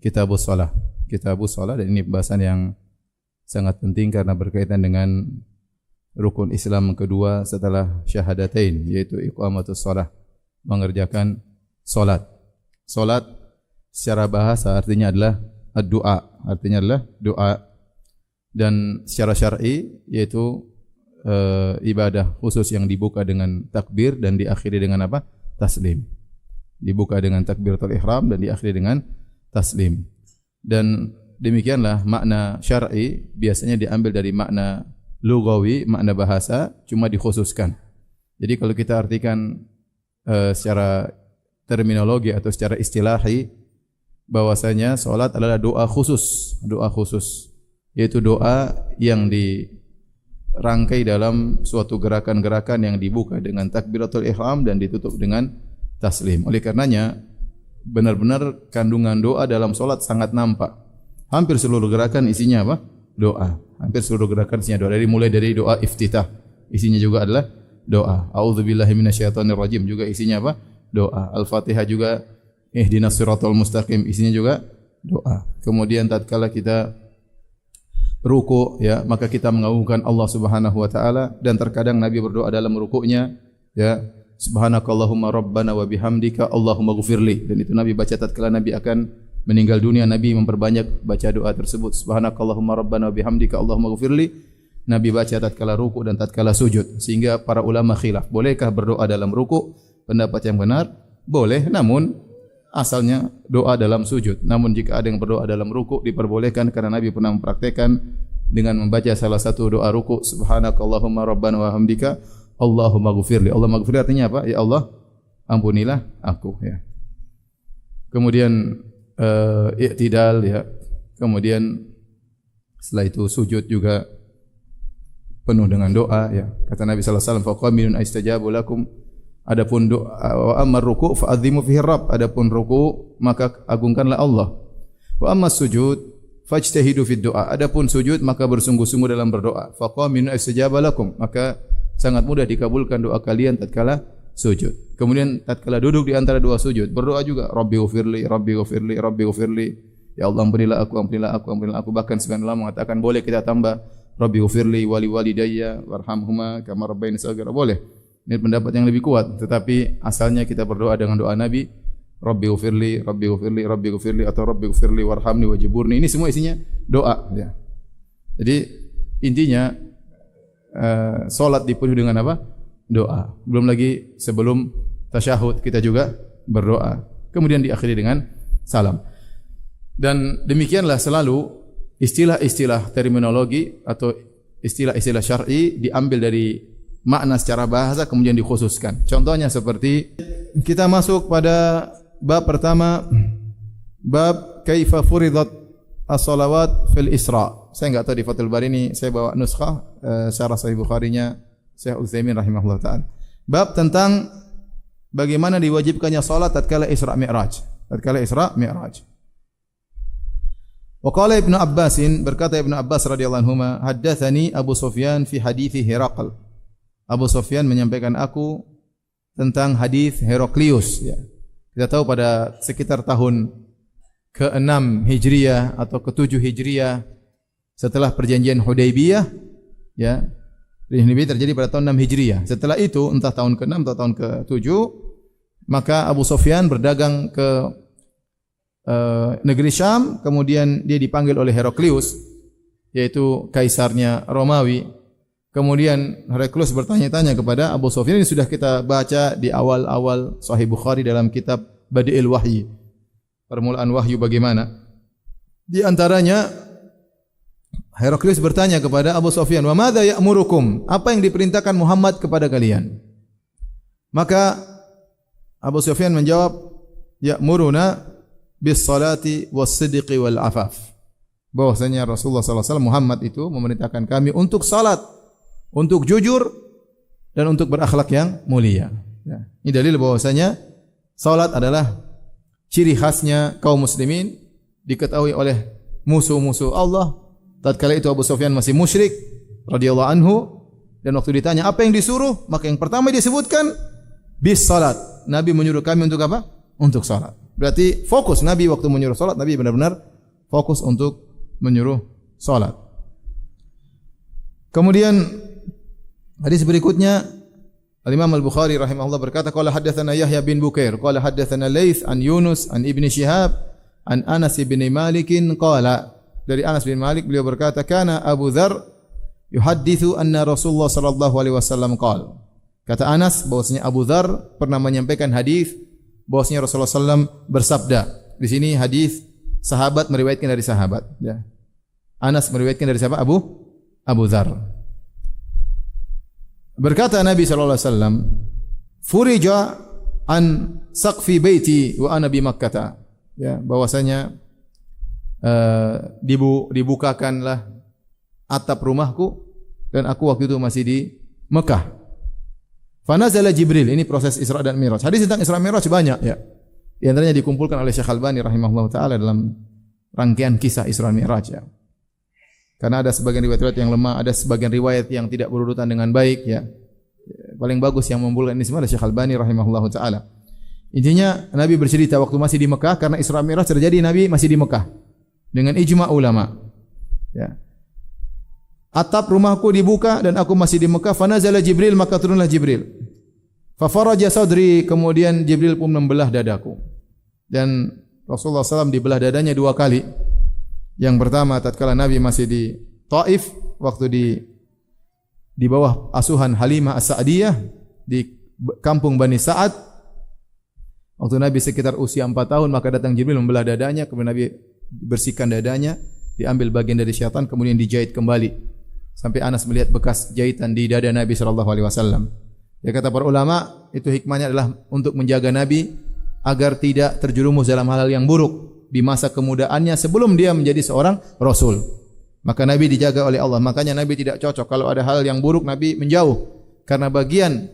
Kitabus Shalah. Kitabus Shalah, dan ini pembahasan yang sangat penting karena berkaitan dengan rukun Islam kedua setelah syahadatain, yaitu iqamatus shalah, mengerjakan salat. Salat secara bahasa artinya adalah ad-du'a, artinya adalah doa, dan secara syar'i yaitu ibadah khusus yang dibuka dengan takbir dan diakhiri dengan apa? Taslim. Dibuka dengan takbiratul ihram dan diakhiri dengan taslim. Dan demikianlah makna syar'i biasanya diambil dari makna lugawi, makna bahasa, cuma dikhususkan. Jadi kalau kita artikan secara terminologi atau secara istilahi, bahwasanya salat adalah doa khusus, yaitu doa yang dirangkai dalam suatu gerakan-gerakan yang dibuka dengan takbiratul ihram dan ditutup dengan taslim. Oleh karenanya benar-benar kandungan doa dalam salat sangat nampak. Hampir seluruh gerakan isinya apa? Doa. Hampir seluruh gerakan isinya doa. Mulai dari doa iftitah, isinya juga adalah doa. A'udzubillahi minasyaitonirrajim juga isinya apa? Doa. Al-Fatihah juga ihdinas siratal mustaqim, isinya juga doa. Kemudian tatkala kita ruku, ya, maka kita mengagungkan Allah Subhanahu wa taala, dan terkadang Nabi berdoa dalam rukuknya, ya, subhanakallahumma rabbana wa bihamdika Allahumma ghfirli, dan itu Nabi baca tatkala Nabi akan meninggal dunia. Nabi memperbanyak baca doa tersebut, subhanakallahumma rabbana wa bihamdika Allahumma ghfirli. Nabi baca tatkala ruku dan tatkala sujud, sehingga para ulama khilaf, bolehkah berdoa dalam ruku? Pendapat yang benar boleh, namun asalnya doa dalam sujud. Namun jika ada yang berdoa dalam ruku diperbolehkan, karena Nabi pernah mempraktekkan dengan membaca salah satu doa ruku, subhanakallahumma rabbana wa hamdika Allahumma ghfirli. Allahumma ghfirli artinya apa? Ya Allah, ampunilah aku, ya. Kemudian i'tidal, ya. Kemudian setelah itu sujud juga penuh dengan doa, ya. Kata Nabi sallallahu alaihi wasallam, faqaminun aistajabu lakum. Adapun doa, wa ammar ruku' fa'adzimu fihi rabb. Adapun ruku' maka agungkanlah Allah. Wa ammas sujud fajtahidu fid du'a. Adapun sujud maka bersungguh-sungguh dalam berdoa. Faqaminun aistajabu lakum. Maka sangat mudah dikabulkan doa kalian tatkala sujud. Kemudian tatkala duduk di antara dua sujud, berdoa juga, Rabbi ghfirli, Rabbi ghfirli, Rabbi ghfirli. Ya Allah, ampunilah aku, ampunilah aku, ampunilah aku. Bahkan sebagian ulama mengatakan boleh kita tambah Rabbi ghfirli wali walidayya warhamhuma kama rabbayani shaghira. Boleh. Ini pendapat yang lebih kuat, tetapi asalnya kita berdoa dengan doa Nabi, Rabbi ghfirli, Rabbi ghfirli, Rabbi ghfirli, atau Rabbi ghfirli warhamni wajiburni. Ini semua isinya doa, ya. Jadi intinya salat dipenuhi dengan apa? Doa. Belum lagi sebelum tasyahud kita juga berdoa. Kemudian diakhiri dengan salam. Dan demikianlah selalu istilah-istilah terminologi atau istilah-istilah syar'i diambil dari makna secara bahasa kemudian dikhususkan. Contohnya seperti kita masuk pada bab pertama, bab kaifa furidat as-salawat fil Isra. Saya enggak tahu di Fathul Bari ini, saya bawa nuskhah syarah Sahih Bukhari-nya Syekh Utsaimin rahimahullah taala. Bab tentang bagaimana diwajibkannya salat tatkala Isra Mi'raj. Tatkala Isra Mi'raj. Wa qala Ibnu Abbasin, berkata Ibnu Abbas radhiyallahu anhuma, haddatsani Abu Sufyan fi hadithi Herakl. Abu Sufyan menyampaikan aku tentang hadis Heraklius, ya. Kita tahu pada sekitar tahun ke-6 Hijriah atau ke-7 Hijriah setelah perjanjian Hudaybiyah, ya. Ini terjadi pada tahun 6 Hijriah. Setelah itu entah tahun ke-6 atau tahun ke-7, maka Abu Sufyan berdagang ke negeri Syam, kemudian dia dipanggil oleh Heraklius, yaitu kaisarnya Romawi. Kemudian Heraklius bertanya-tanya kepada Abu Sufyan, ini sudah kita baca di awal-awal Sahih Bukhari dalam kitab Badi'il Wahyi, permulaan wahyu bagaimana. Di antaranya Heraklius bertanya kepada Abu Sufyan, "Wa madza ya'murukum?" Apa yang diperintahkan Muhammad kepada kalian? Maka Abu Sufyan menjawab, "Ya'muruna bis salati was sidqi wal afaf." Bahwasanya Rasulullah sallallahu alaihi wasallam, Muhammad itu memerintahkan kami untuk salat, untuk jujur, dan untuk berakhlak yang mulia. Ya. Ini dalil bahwasanya salat adalah ciri khasnya kaum muslimin, diketahui oleh musuh-musuh Allah. Tatkala itu Abu Sufyan masih musyrik radhiyallahu anhu, dan waktu ditanya apa yang disuruh, maka yang pertama disebutkan bis salat. Nabi menyuruh kami untuk apa? Untuk salat. Berarti fokus Nabi waktu menyuruh salat, Nabi benar-benar fokus untuk menyuruh salat. Kemudian hadis berikutnya Al-Imam Al-Bukhari rahimahullah berkata, qala haddatsana Yahya bin Bukair, qala haddatsana Laits an Yunus an Ibnu Syihab an Anas bin Malik qala, dari Anas bin Malik beliau berkata, kana Abu Dzar yuhadditsu anna Rasulullah sallallahu alaihi wasallam qala. Kata Anas bahwasanya Abu Dzar pernah menyampaikan hadis bahwasanya Rasulullah sallallahu bersabda. Di sini hadis sahabat meriwayatkan dari sahabat, ya. Anas meriwayatkan dari siapa? Abu Dzar. Berkata Nabi sallallahu alaihi wasallam, "Furija an saqfi baiti wa ana bi Makkah." Ya, bahwasanya dibukakanlah atap rumahku dan aku waktu itu masih di Mekah. Fanazala Jibril, ini proses Isra dan Mi'raj. Hadis tentang Isra Mi'raj banyak, ya. Di antaranya dikumpulkan oleh Syekh Al-Albani rahimahullah taala dalam rangkaian kisah Isra Mi'raj, ya. Karena ada sebagian riwayat yang lemah, ada sebagian riwayat yang tidak berurutan dengan baik, ya. Paling bagus yang mengumpulkan ini semua adalah Syekh Al-Albani rahimahullah taala. Intinya Nabi bercerita waktu masih di Mekah, karena Isra Mi'raj terjadi Nabi masih di Mekah dengan ijma' ulama, ya. Atap rumahku dibuka dan aku masih di Mekah. Fanazala Jibril, maka turunlah Jibril. Fafaraja sadri, kemudian Jibril pun membelah dadaku. Dan Rasulullah SAW dibelah dadanya 2 kali. Yang pertama tatkala Nabi masih di Taif, waktu di bawah asuhan Halimah As-Sa'diyah di kampung Bani Sa'ad. Waktu Nabi sekitar usia 4 tahun, maka datang Jibril membelah dadanya, kemudian Nabi bersihkan dadanya, diambil bagian dari syaitan, kemudian dijahit kembali. Sampai Anas melihat bekas jahitan di dada Nabi sallallahu alaihi wasallam. Ya, kata para ulama, itu hikmahnya adalah untuk menjaga Nabi agar tidak terjerumus dalam hal-hal yang buruk di masa kemudaannya sebelum dia menjadi seorang rasul. Maka Nabi dijaga oleh Allah. Makanya Nabi tidak cocok kalau ada hal yang buruk, Nabi menjauh. Karena bagian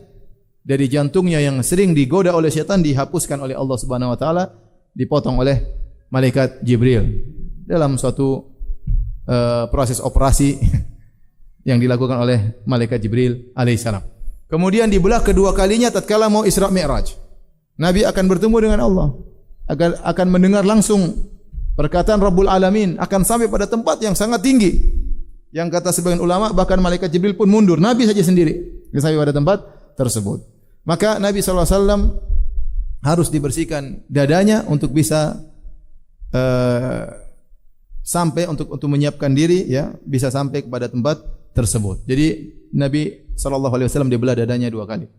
dari jantungnya yang sering digoda oleh syaitan dihapuskan oleh Allah Subhanahu wa taala, dipotong oleh malaikat Jibril dalam suatu proses operasi yang dilakukan oleh malaikat Jibril alaihissalam. Kemudian dibelah kedua kalinya tatkala mau Isra Mi'raj. Nabi akan bertemu dengan Allah, akan mendengar langsung perkataan Rabbul Alamin, akan sampai pada tempat yang sangat tinggi. Yang kata sebagian ulama bahkan malaikat Jibril pun mundur, Nabi saja sendiri sampai pada tempat tersebut. Maka Nabi SAW harus dibersihkan dadanya untuk bisa sampai untuk menyiapkan diri, ya, bisa sampai kepada tempat tersebut. Jadi Nabi SAW dibelah dadanya 2 kali.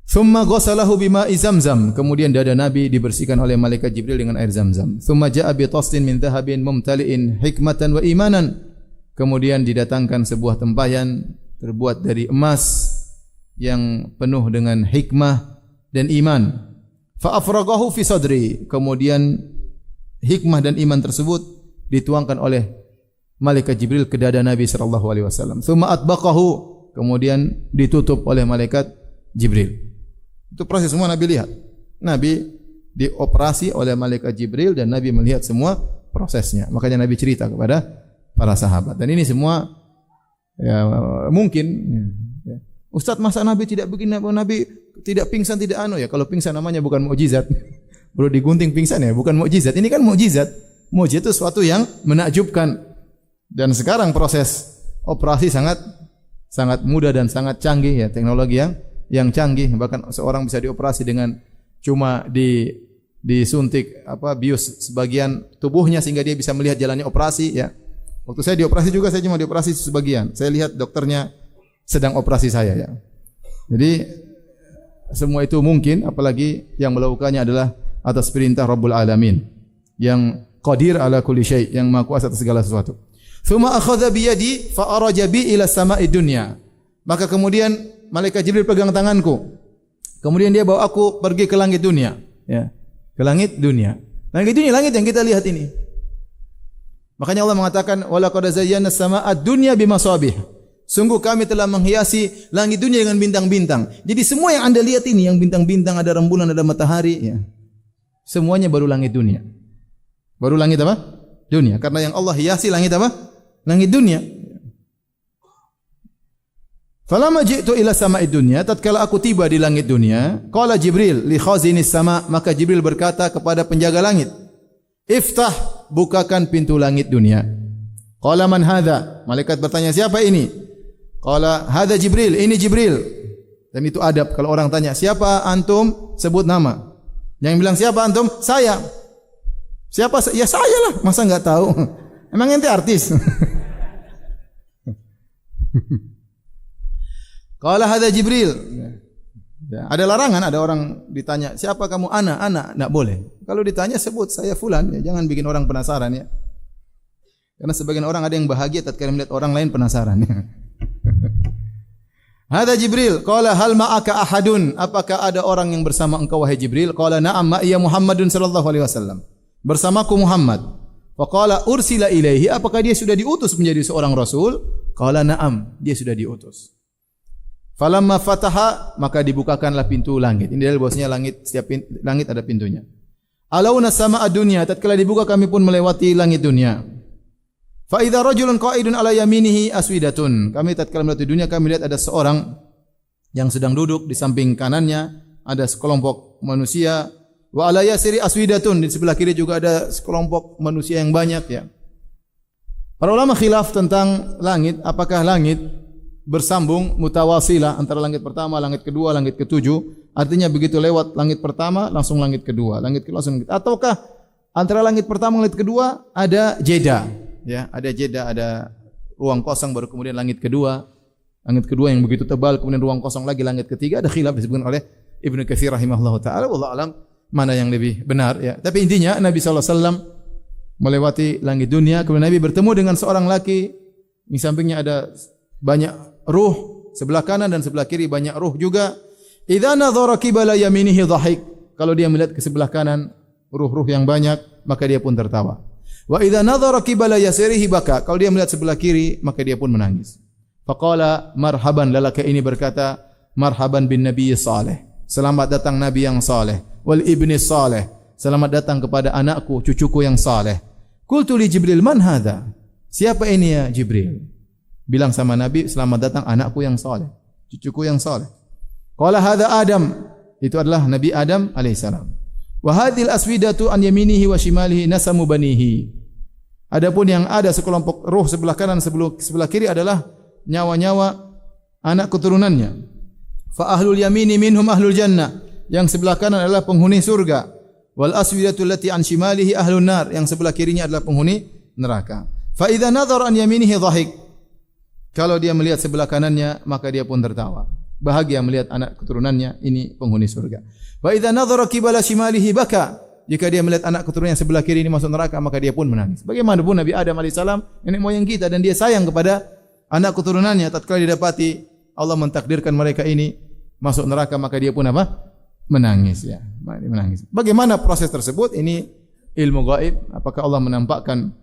Thumma ghasalahu bima'i Zamzam, kemudian dada Nabi dibersihkan oleh malaikat Jibril dengan air Zamzam. Thumma ja'a bi tastin min dhahabin mumtali'in hikmatan wa imanan, kemudian didatangkan sebuah tempayan terbuat dari emas yang penuh dengan hikmah dan iman. Fa afraghahu fi sadri, kemudian hikmah dan iman tersebut dituangkan oleh malaikat Jibril ke dada Nabi sallallahu alaihi wasallam. Tsumma atbaqahu, kemudian ditutup oleh malaikat Jibril. Itu proses semua Nabi lihat. Nabi dioperasi oleh malaikat Jibril dan Nabi melihat semua prosesnya. Makanya Nabi cerita kepada para sahabat. Dan ini semua ya mungkin, ya. Ustaz, masa Nabi tidak begini, Nabi tidak pingsan, tidak ya. Kalau pingsan namanya bukan mukjizat. Perlu digunting pingsan, ya, bukan mukjizat. Ini kan mukjizat. Mukjizat itu sesuatu yang menakjubkan. Dan sekarang proses operasi sangat mudah dan sangat canggih, ya, teknologi yang canggih. Bahkan seorang bisa dioperasi dengan cuma disuntik bius sebagian tubuhnya sehingga dia bisa melihat jalannya operasi, ya. Waktu saya dioperasi juga, saya cuma dioperasi sebagian. Saya lihat dokternya sedang operasi saya, ya. Jadi semua itu mungkin, apalagi yang melakukannya adalah atas perintah Rabbul Alamin yang qadir ala kulli syai', yang maha kuasa atas segala sesuatu. Tsumma akhadha bi yadi fa araja bi ila sama'i dunya. Maka kemudian malaikat Jibril pegang tanganku. Kemudian dia bawa aku pergi ke langit dunia, ya. Ke langit dunia. Langit dunia, langit yang kita lihat ini. Makanya Allah mengatakan wa laqad zayyana as-samaa'a dunya bimasabih. Sungguh kami telah menghiasi langit dunia dengan bintang-bintang. Jadi semua yang Anda lihat ini, yang bintang-bintang, ada rembulan, ada matahari, ya. Semuanya baru langit dunia. Baru langit apa? Dunia. Karena yang Allah hiasi langit apa? Langit dunia. Falamma ji'tu ila sama'id dunya, tatkala aku tiba di langit dunia, qala Jibril li khazinis sama, maka Jibril berkata kepada penjaga langit, "Iftah, bukakan pintu langit dunia." Qala man hadza? Malaikat bertanya, "Siapa ini?" Qala hadza Jibril, ini Jibril. Dan itu adab kalau orang tanya, "Siapa antum?" sebut nama. Yang bilang, "Siapa antum?" "Saya." "Siapa?" "Ya saya lah." Masa enggak tahu? Emang ente artis? Qala hadza Jibril. Ya, ada larangan, ada orang ditanya, "Siapa kamu?" Ana, enggak boleh. Kalau ditanya sebut saya fulan, ya, jangan bikin orang penasaran ya. Karena sebagian orang ada yang bahagia tatkala melihat orang lain penasaran ya. Hadza Jibril, qala hal ma'aka ahadun? Apakah ada orang yang bersama engkau wahai Jibril? Qala na'am ma'iya Muhammadun sallallahu alaihi wasallam. Bersamaku Muhammad. Faqala ursila ilaihi, apakah dia sudah diutus menjadi seorang rasul? Qala na'am, dia sudah diutus. Falamma fataha, maka dibukakanlah pintu langit. Ini dalil bahwasanya langit ada pintunya. Alauna sama'a dunya, tatkala dibuka kami pun melewati langit dunia. Fa idza rajulun qa'idun ala yaminihi aswidatun. Kami tatkala melewati dunia kami lihat ada seorang yang sedang duduk di samping kanannya ada sekelompok manusia, wa ala yasiri aswidatun, di sebelah kiri juga ada sekelompok manusia yang banyak ya. Para ulama khilaf tentang langit, apakah langit bersambung mutawasilah antara langit pertama, langit kedua, langit ketujuh. Artinya begitu lewat langit pertama langsung langit kedua, langit kedua langsung langit. Ataukah antara langit pertama langit kedua ada jeda, ya, ada jeda, ada ruang kosong baru kemudian langit kedua yang begitu tebal, kemudian ruang kosong lagi langit ketiga. Ada khilaf disebutkan oleh Ibnu Katsir rahimahullahu taala, wallahu alam mana yang lebih benar ya. Tapi intinya Nabi sallallahu alaihi wasallam melewati langit dunia, kemudian Nabi bertemu dengan seorang laki, di sampingnya ada banyak ruh, sebelah kanan dan sebelah kiri banyak ruh juga. Idza nadhara qibala yaminihi dhahik. Kalau dia melihat ke sebelah kanan ruh-ruh yang banyak, maka dia pun tertawa. Wa idza nadhara qibala yasirihi baka. Kalau dia melihat sebelah kiri, maka dia pun menangis. Faqala marhaban, lelaki ini berkata, marhaban bin nabiy salih. Selamat datang nabi yang saleh. Wal ibni salih. Selamat datang kepada anakku, cucuku yang saleh. Qultu li Jibril, man hadza? Siapa ini ya Jibril? Bilang sama Nabi, selamat datang anakku yang saleh, cucuku yang saleh. Qala hadza Adam, itu adalah Nabi Adam alaihissalam. Wa hadhil aswidatu an yaminihi wa shimalihi nasamu banihi. Adapun yang ada sekelompok ruh sebelah kanan sebelah kiri adalah nyawa-nyawa anak keturunannya. Fa ahlul yamini minhum ahlul jannah. Yang sebelah kanan adalah penghuni surga. Wal aswidatu allati an shimalihi ahlun nar. Yang sebelah kirinya adalah penghuni neraka. Fa idza nadhara an yaminihi dhahik. Kalau dia melihat sebelah kanannya, maka dia pun tertawa. Bahagia melihat anak keturunannya, ini penghuni surga. Wa idza nadhara qibala shimalihi baka. Jika dia melihat anak keturunannya sebelah kiri ini masuk neraka, maka dia pun menangis. Bagaimanapun Nabi Adam alaihissalam, nenek moyang kita, dan dia sayang kepada anak keturunannya. Tatkala didapati Allah mentakdirkan mereka ini masuk neraka, maka dia pun apa? Menangis ya. Menangis. Bagaimana proses tersebut? Ini ilmu gaib. Apakah Allah menampakkan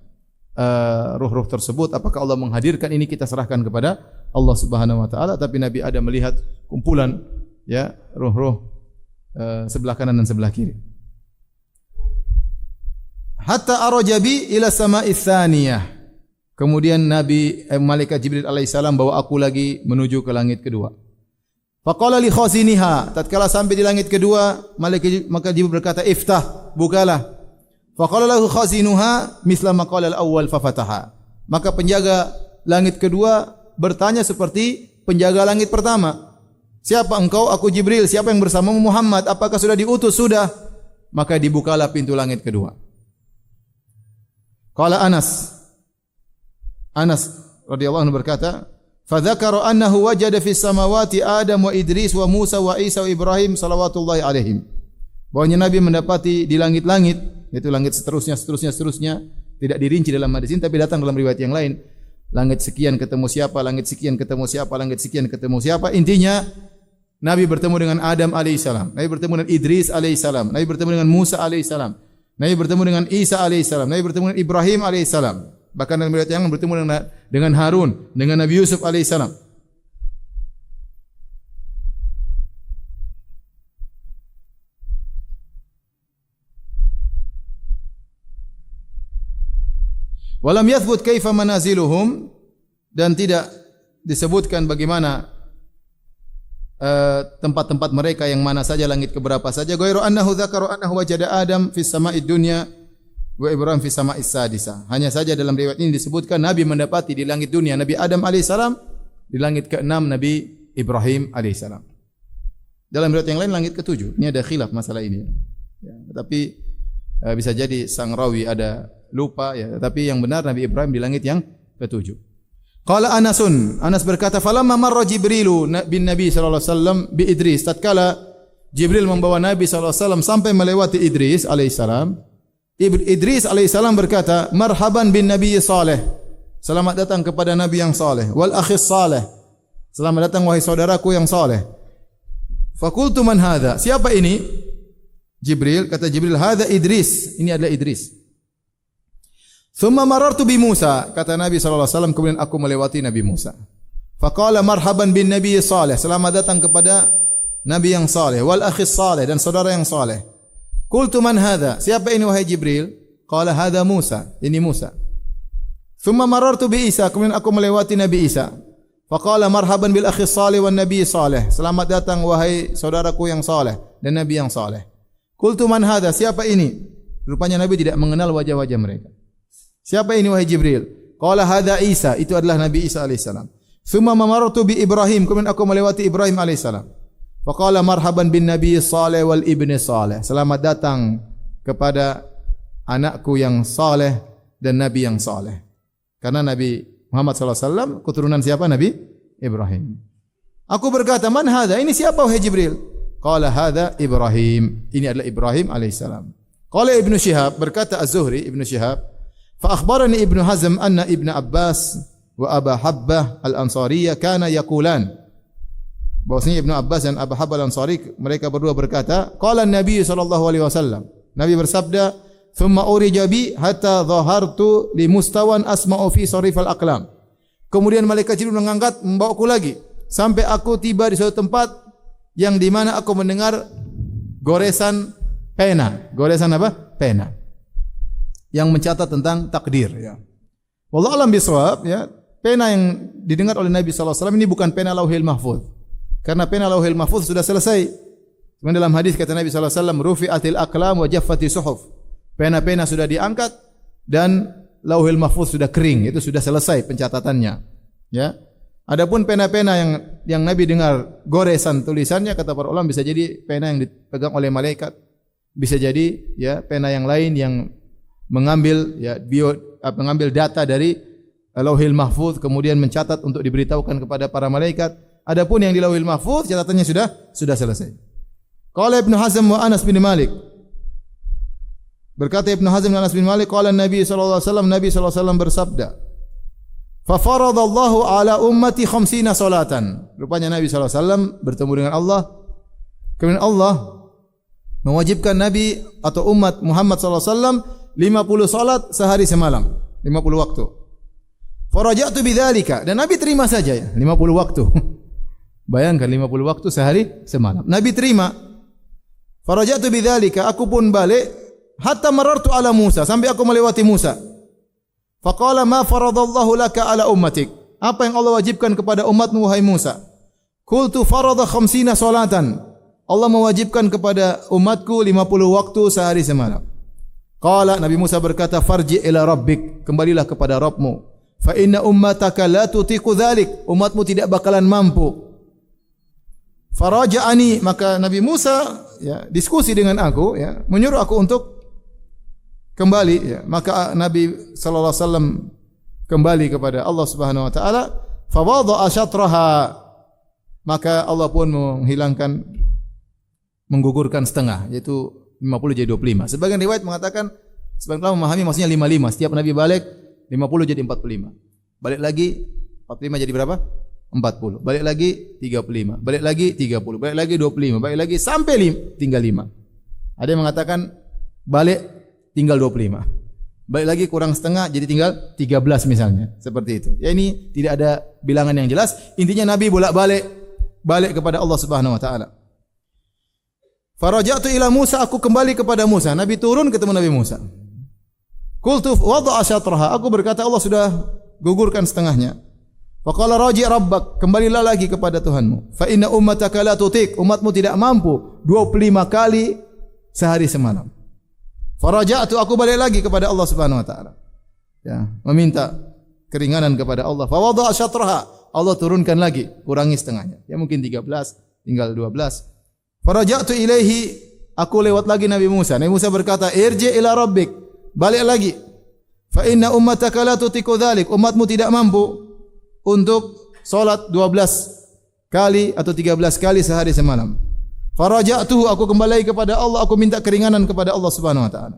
ruh-ruh tersebut, apakah Allah menghadirkan, ini kita serahkan kepada Allah Subhanahu wa taala. Tapi Nabi Adam melihat kumpulan ya ruh-ruh sebelah kanan dan sebelah kiri. Hatta arajabi ila sama'i tsaniyah. Kemudian malaikat Jibril alaihissalam bawa aku lagi menuju ke langit kedua. Faqala li khaziniha, tatkala sampai di langit kedua, maka Jibril berkata, "Iftah, bukalah." Faqala lahu khazinuha misla ma qala al-awwal fafataha. Maka penjaga langit kedua bertanya seperti penjaga langit pertama. "Siapa engkau?" "Aku Jibril." "Siapa yang bersamamu?" "Muhammad." "Apakah sudah diutus?" "Sudah." Maka dibukalah pintu langit kedua. Qala Anas radhiyallahu anhu berkata, "Fa dzakara annahu wajada fis samawati Adam wa Idris wa Musa wa Isa wa Ibrahim salawatullahi alaihim." Bahwanya Nabi mendapati di langit-langit, yaitu langit seterusnya, tidak dirinci dalam hadis ini, tapi datang dalam riwayat yang lain. Langit sekian ketemu siapa, langit sekian ketemu siapa, langit sekian ketemu siapa. Intinya Nabi bertemu dengan Adam alaihissalam, Nabi bertemu dengan Idris alaihissalam, Nabi bertemu dengan Musa alaihissalam, Nabi bertemu dengan Isa alaihissalam, Nabi bertemu dengan Ibrahim alaihissalam. Bahkan dalam riwayat yang lain bertemu dengan Harun, dengan Nabi Yusuf alaihissalam. Walam yathbut kaifa manaziluhum, dan tidak disebutkan bagaimana tempat-tempat mereka yang mana saja, langit keberapa saja. Ghairu annahu dzakara annahu wajada Adam fis sama'id dunya wa Ibrahim fis sama'is sadisah. Hanya saja dalam riwayat ini disebutkan Nabi mendapati di langit dunia Nabi Adam alaihissalam, di langit ke-6 Nabi Ibrahim alaihissalam. Dalam riwayat yang lain langit ke-7. Ini ada khilaf masalah ini. Ya, tapi bisa jadi sang rawi ada lupa ya, tapi yang benar Nabi Ibrahim di langit yang ke-7. Qala Anasun, Anas berkata, "Falamma marra Jibrilu bin Nabi sallallahu alaihi wasallam bi Idris." Tatkala Jibril membawa Nabi sallallahu alaihi wasallam sampai melewati Idris alaihissalam, Idris alaihissalam berkata, "Marhaban bin Nabi saleh." Selamat datang kepada Nabi yang saleh. Wal akhis saleh. Selamat datang wahai saudaraku yang saleh. Fakultu man hadha? Siapa ini? Jibril, kata Jibril, hadha Idris. Ini adalah Idris. Thumma marartu bi Musa, kata Nabi sallallahu alaihi wasallam, kemudian aku melewati Nabi Musa. Faqala marhaban bin Nabi saleh. Selamat datang kepada Nabi yang saleh, wal akhis saleh, dan saudara yang saleh. Qultu man hadha? Siapa ini wahai Jibril? Qala hadha Musa. Ini Musa. Thumma marartu bi Isa, kemudian aku melewati Nabi Isa. Faqala marhaban bil akhis saleh wan nabi saleh. Selamat datang wahai saudaraku yang saleh dan Nabi yang saleh. Qultu man hadha? Siapa ini? Rupanya Nabi tidak mengenal wajah-wajah mereka. Siapa ini wahai Jibril? Qala hadha Isa, itu adalah Nabi Isa alaihissalam. Thumma marartu bi Ibrahim, kemudian aku melewati Ibrahim alaihissalam. Faqala marhaban bin Nabi saleh wal ibni saleh. Selamat datang kepada anakku yang saleh dan Nabi yang saleh. Karena Nabi Muhammad sallallahu alaihi wasallam keturunan siapa? Nabi Ibrahim. Aku berkata, man hadha? Ini siapa wahai Jibril? Qala hadha Ibrahim. Ini adalah Ibrahim alaihissalam. Qala Ibnu Syihab, berkata Az-Zuhri Ibnu Syihab, fa akhbarani Ibnu Hazm anna Ibnu Abbas wa Aba Habbah al-Ansariyah kana yaqulan. Bahwasanya Ibnu Abbas dan Abu Habbah al-Ansari mereka berdua berkata, qala Nabi sallallahu alaihi wasallam. Nabi bersabda, "Thumma urija bi hatta dhahartu li mustawan asma'u fi sarif al-aqlam." Kemudian malaikat Jibril mengangkat membawaku lagi sampai aku tiba di suatu tempat yang di mana aku mendengar goresan pena. Goresan apa? Pena. Yang mencatat tentang takdir ya. Wallahu a'lam bishawab ya. Pena yang didengar oleh Nabi sallallahu alaihi wasallam ini bukan pena Lauhil Mahfuz. Karena pena Lauhil Mahfuz sudah selesai. Sebenarnya dalam hadis kata Nabi sallallahu alaihi wasallam, "Rufi'atil aqlam wa jaffati suhuf." Pena-pena sudah diangkat dan Lauhil Mahfuz sudah kering, itu sudah selesai pencatatannya. Ya. Adapun pena-pena yang Nabi dengar goresan tulisannya, kata para ulama, bisa jadi pena yang dipegang oleh malaikat, bisa jadi ya pena yang lain yang mengambil mengambil data dari Lauhil Mahfuz kemudian mencatat untuk diberitahukan kepada para malaikat. Adapun yang di Lauhil Mahfuz catatannya sudah selesai. Qala Ibnu Hazm wa Anas bin Malik. Berkata Ibnu Hazm dan Anas bin Malik, qala Nabi sallallahu alaihi wasallam bersabda, "Fa faradallahu ala ummati 50 salatan." Rupanya Nabi sallallahu alaihi wasallam bertemu dengan Allah. Kemudian Allah mewajibkan Nabi atau umat Muhammad sallallahu alaihi wasallam 50 salat sehari semalam, 50 waktu. Faraja'tu bidzalika, dan Nabi terima saja ya, 50 waktu. Bayangkan 50 waktu sehari semalam. Nabi terima. Faraja'tu bidzalika, aku pun balik hatta marartu ala Musa, sampai aku melewati Musa. Faqala ma faradallahu laka ala ummatik. Apa yang Allah wajibkan kepada umatmu wahai Musa? Qultu farada 50 salatan. Allah mewajibkan kepada umatku 50 waktu sehari semalam. Qala, Nabi Musa berkata, farji ila rabbik, kembalilah kepada Rabbmu. Fa inna ummataka la tutiqu dzalik, umatmu tidak bakalan mampu. Faraja'ani, maka Nabi Musa ya diskusi dengan aku ya, menyuruh aku untuk kembali ya. Maka Nabi sallallahu alaihi wasallam kembali kepada Allah Subhanahu wa taala, fa wada'a syatraha, maka Allah pun menggugurkan setengah, yaitu 50 jadi 25. Sebagian riwayat mengatakan, sebagian ulama memahami maksudnya 55. Setiap Nabi balik 50 jadi 45. Balik lagi 45 jadi berapa? 40. Balik lagi 35. Balik lagi 30. Balik lagi 25. Balik lagi sampai tinggal 5. Ada yang mengatakan balik tinggal 25. Balik lagi kurang setengah jadi tinggal 13 misalnya. Seperti itu. Ya, ini tidak ada bilangan yang jelas. Intinya Nabi balik kepada Allah Subhanahu wa taala. Faraja'tu ila Musa, aku kembali kepada Musa. Nabi turun ketemu Nabi Musa. Qultu wada'a syatraha, aku berkata Allah sudah gugurkan setengahnya. Faqala raji' rabbak, kembalilah lagi kepada Tuhanmu. Fa inna ummataka la tutik, umatmu tidak mampu 25 kali sehari semalam. Faraja'tu, aku balik lagi kepada Allah Subhanahu wa taala. Ya, meminta keringanan kepada Allah. Fa wada'a syatraha, Allah turunkan lagi, kurangi setengahnya. Ya mungkin 13, tinggal 12. Faraja'tu ilaihi, aku lewat lagi Nabi Musa. Nabi Musa berkata, "Irji' ila rabbik." Balik lagi. Fa inna ummataka la tutiku dzalik, umatmu tidak mampu untuk salat 12 kali atau 13 kali sehari semalam. Faraja'tuhu, aku kembali kepada Allah, aku minta keringanan kepada Allah Subhanahu wa taala.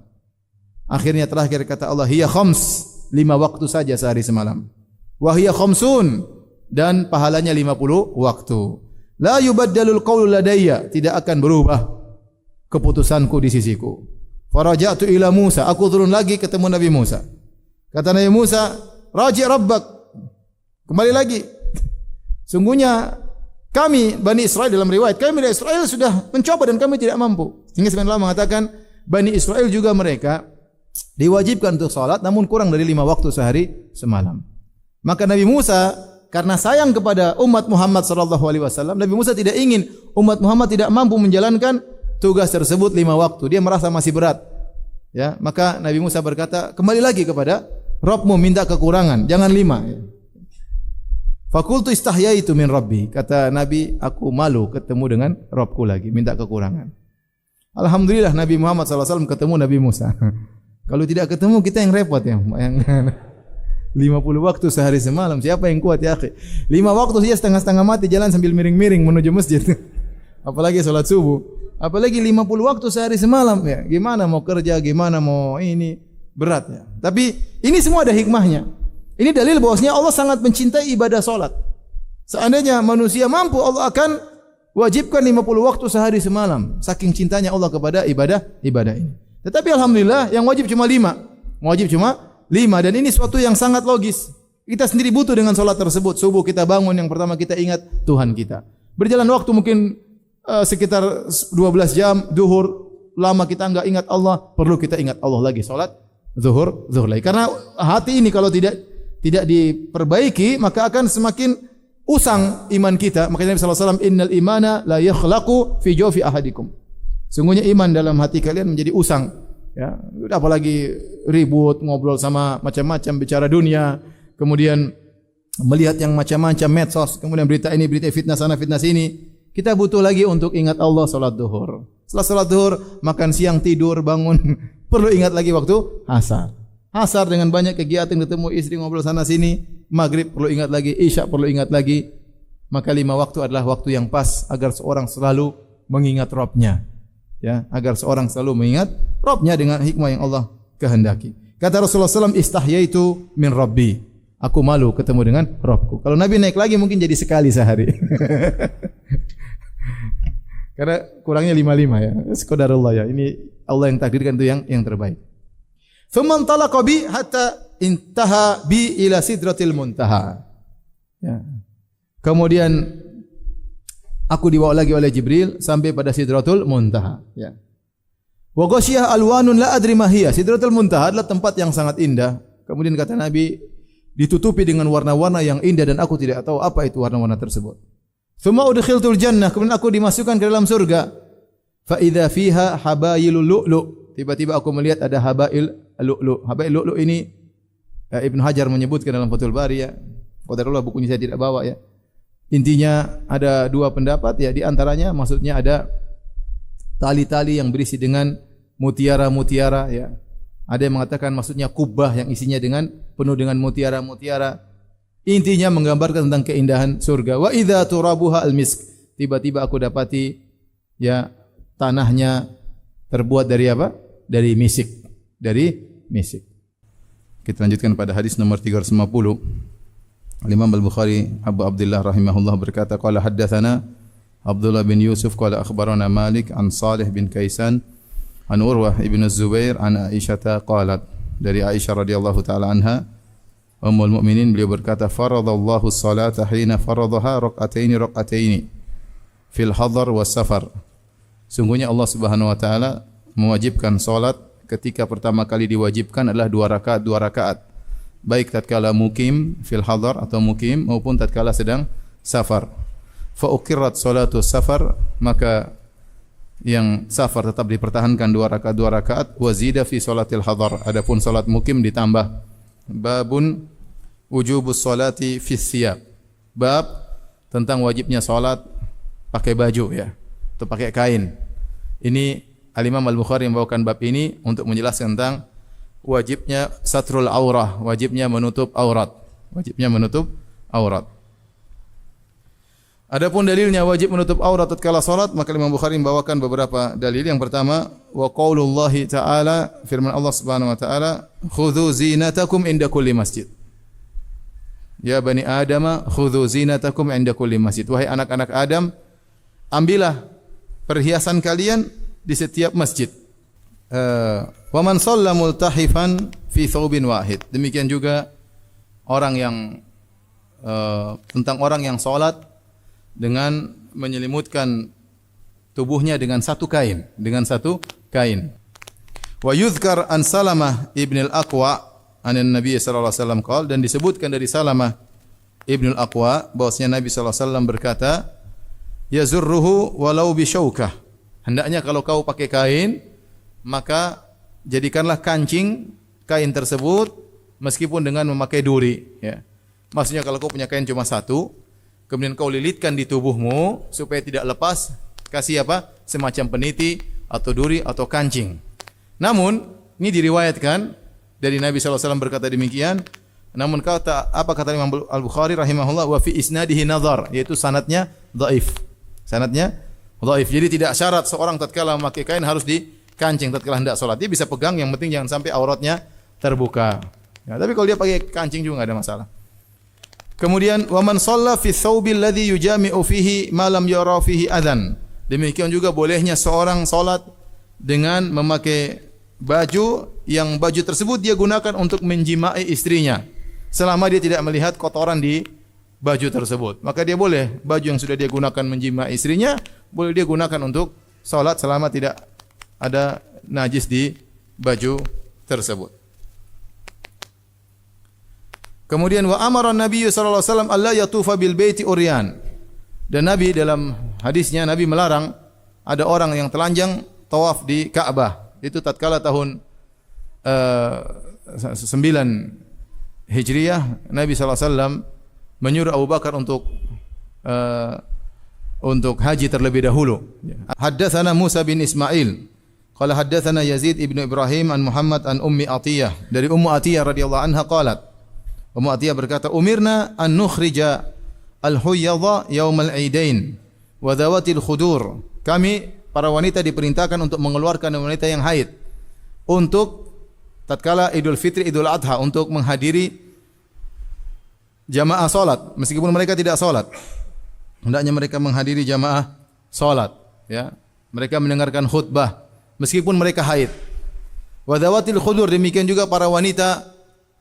Akhirnya terakhir kata Allah, hiya khams, 5 waktu saja sehari semalam. Wa hiya khamsun, dan pahalanya 50 waktu. La yubaddalul qawlu ladayya, tidak akan berubah keputusanku di sisiku. Faraja'tu ila Musa, aku turun lagi ketemu Nabi Musa. Kata Nabi Musa, raji' rabbak, kembali lagi. Sungguhnya kami Bani Israel, dalam riwayat kami Bani Israel sudah mencoba dan kami tidak mampu. Sehingga sebenarnya Allah mengatakan Bani Israel juga mereka diwajibkan untuk salat namun kurang dari 5 waktu sehari semalam. Maka Nabi Musa karena sayang kepada umat Muhammad sallallahu alaihi wasallam, Nabi Musa tidak ingin umat Muhammad tidak mampu menjalankan tugas tersebut 5 waktu. Dia merasa masih berat. Ya, maka Nabi Musa berkata, kembali lagi kepada Rabbmu, minta kekurangan, jangan 5. Ya. Fakultu istahyaitu min Rabbi. Kata Nabi, aku malu ketemu dengan Rabbku lagi, minta kekurangan. Alhamdulillah Nabi Muhammad SAW ketemu Nabi Musa. Kalau tidak ketemu kita yang repot ya. Yang 50 waktu sehari semalam, siapa yang kuat ya akhi? 5 waktu saja setengah-setengah mati jalan sambil miring-miring menuju masjid. Apalagi salat subuh. Apalagi 50 waktu sehari semalam ya. Gimana mau kerja, gimana mau ini, berat ya. Tapi ini semua ada hikmahnya. Ini dalil bahwasanya Allah sangat mencintai ibadah salat. Seandainya manusia mampu, Allah akan wajibkan 50 waktu sehari semalam. Saking cintanya Allah kepada ibadah ini. Tetapi alhamdulillah yang wajib cuma 5. Wajib cuma 5 dan ini suatu yang sangat logis. Kita sendiri butuh dengan salat tersebut. Subuh kita bangun, yang pertama kita ingat Tuhan kita. Berjalan waktu mungkin sekitar 12 jam, zuhur lama kita enggak ingat Allah, perlu kita ingat Allah lagi, salat zuhur lagi. Karena hati ini kalau tidak diperbaiki maka akan semakin usang iman kita. Makanya Nabi sallallahu alaihi wasallam, innal imana la yakhlaqu fi jawfi ahadikum. Sungguhnya iman dalam hati kalian menjadi usang. Ya, apalagi ribut, ngobrol sama macam-macam, bicara dunia, kemudian melihat yang macam-macam medsos, kemudian berita ini, berita fitnah sana, fitnah sini. Kita butuh lagi untuk ingat Allah, salat zuhur. Setelah salat zuhur, makan siang, tidur, bangun, perlu ingat lagi waktu asar. Asar dengan banyak kegiatan, ketemu istri, ngobrol sana sini. Maghrib perlu ingat lagi, isya perlu ingat lagi. Maka 5 waktu adalah waktu yang pas agar seorang selalu mengingat Rabbnya. Ya, agar seorang selalu mengingat Rabbnya dengan hikmah yang Allah kehendaki. Kata Rasulullah SAW, istahyaitu min Rabbi. Aku malu ketemu dengan Rabbku. Kalau Nabi naik lagi mungkin jadi sekali sehari. Karena kurangnya 5 ya. Qadarullah ya. Ini Allah yang takdirkan itu yang terbaik. Faman talaqa bi hatta intaha bi ila sidratil muntaha. Ya. Kemudian aku dibawa lagi oleh Jibril sampai pada sidratul muntaha. Ya. Wa ghasyiyah alwanun la adri ma hiya. Sidratul muntaha adalah tempat yang sangat indah. Kemudian kata Nabi, ditutupi dengan warna-warna yang indah dan aku tidak tahu apa itu warna-warna tersebut. Tsumma udkhiltul jannah, kemudian aku dimasukkan ke dalam surga. Fa idza fiha habailul lu'lu'. Tiba-tiba aku melihat ada habail lu'lu'. Habail lu'lu' ini Ibnu Hajar menyebutkan dalam Fathul Bari ya. Qadarullah bukunya saya tidak bawa ya. Intinya ada 2 pendapat ya, di antaranya maksudnya ada tali-tali yang berisi dengan mutiara-mutiara ya. Ada yang mengatakan maksudnya kubah yang isinya penuh dengan mutiara-mutiara. Intinya menggambarkan tentang keindahan surga. Wa idza turabuha al-misk. Tiba-tiba aku dapati ya tanahnya terbuat dari apa? Dari misik. Dari misik. Kita lanjutkan pada hadis nomor 350. Imam Al-Bukhari Abu Abdullah rahimahullah berkata, qala haddatsana Abdullah bin Yusuf qala akhbarana Malik an Salih bin Kaisan an Urwah ibn Zubair an Aisyah qalat. Dari Aisyah radhiyallahu taala anha, Ummul Mukminin, beliau berkata, faradallahu salata hina faradaha raq'ataini fil hadar was safar. Sungguhnya Allah Subhanahu wa taala mewajibkan salat ketika pertama kali diwajibkan adalah 2 rakaat. baik tatkala mukim fil hadar atau mukim maupun tatkala sedang safar. Fa uqirrat salatu safar, maka yang safar tetap dipertahankan 2 rakaat wa zida fi salatil hadar. Adapun salat mukim ditambah. Babun wujubus salati fi thiyab. Bab tentang wajibnya salat pakai baju ya, atau pakai kain. Ini Al-Imam Al-Bukhari membawakan bab ini untuk menjelaskan tentang wajibnya satrul aurah, wajibnya menutup aurat. Wajibnya menutup aurat. Adapun dalilnya wajib menutup aurat tatkala salat, maka Imam Bukhari membawakan beberapa dalil. Yang pertama, wa qaulullahi ta'ala, firman Allah Subhanahu wa taala, khudzu zinatakum inda kulli masjid. Ya bani Adam, khudzu zinatakum inda kulli masjid. Wahai anak-anak Adam, ambillah perhiasan kalian di setiap masjid. Wa man shalla multahifan fi thawbin wahid. Demikian juga orang yang tentang orang yang salat dengan menyelimutkan tubuhnya dengan satu kain, Wa yuzkar an Salamah ibn al-Aqwa anan Nabi sallallahu alaihi wasallam qala, dan disebutkan dari Salamah ibn al-Aqwa bahwasanya Nabi sallallahu alaihi wasallam berkata, yazurruhu walau bi syaukah. Hendaknya kalau kau pakai kain, maka jadikanlah kancing kain tersebut meskipun dengan memakai duri ya. Maksudnya kalau kau punya kain cuma satu, kemudian kau lilitkan di tubuhmu supaya tidak lepas, kasih apa? Semacam peniti atau duri atau kancing. Namun, ini diriwayatkan dari Nabi SAW berkata demikian. Namun apa kata Imam Al-Bukhari rahimahullah, wa fi isnadihi nazar, yaitu sanadnya dhaif. Sanadnya dhaif. Jadi tidak syarat seorang tatkala memakai kain harus dikancing tatkala hendak salat. Dia bisa pegang, yang penting jangan sampai auratnya terbuka. Ya, tapi kalau dia pakai kancing juga enggak ada masalah. Kemudian wa man shalla fi thawbil ladzi yujami'u fihi ma lam yara fihi adzan. Demikian juga bolehnya seorang salat dengan memakai baju yang baju tersebut dia gunakan untuk menjimai istrinya selama dia tidak melihat kotoran di baju tersebut. Maka dia boleh baju yang sudah dia gunakan menjimai istrinya boleh dia gunakan untuk salat selama tidak ada najis di baju tersebut. Kemudian wa amara Nabi sallallahu alaihi wasallam alla yatufa bil baiti uryan. Dan Nabi dalam hadisnya Nabi melarang ada orang yang telanjang tawaf di Ka'bah. Itu tatkala tahun 9 Hijriah, Nabi sallallahu alaihi wasallam menyuruh Abu Bakar untuk haji terlebih dahulu. Haddatsana Musa bin Ismail qala haddatsana Yazid ibnu Ibrahim an Muhammad an Ummi Atiyah, dari Ummu Atiyah radhiyallahu anha qalat, Ummu Atiyah berkata, umirna an nukhrija al-huyyadha yaumal aidain wa dhawatil khudur. Kami para wanita diperintahkan untuk mengeluarkan wanita yang haid untuk tatkala Idul Fitri, Idul Adha, untuk menghadiri jamaah salat meskipun mereka tidak salat. Hendaknya mereka menghadiri jamaah salat ya. Mereka mendengarkan khutbah meskipun mereka haid. Wa dhawatil khudur, demikian juga para wanita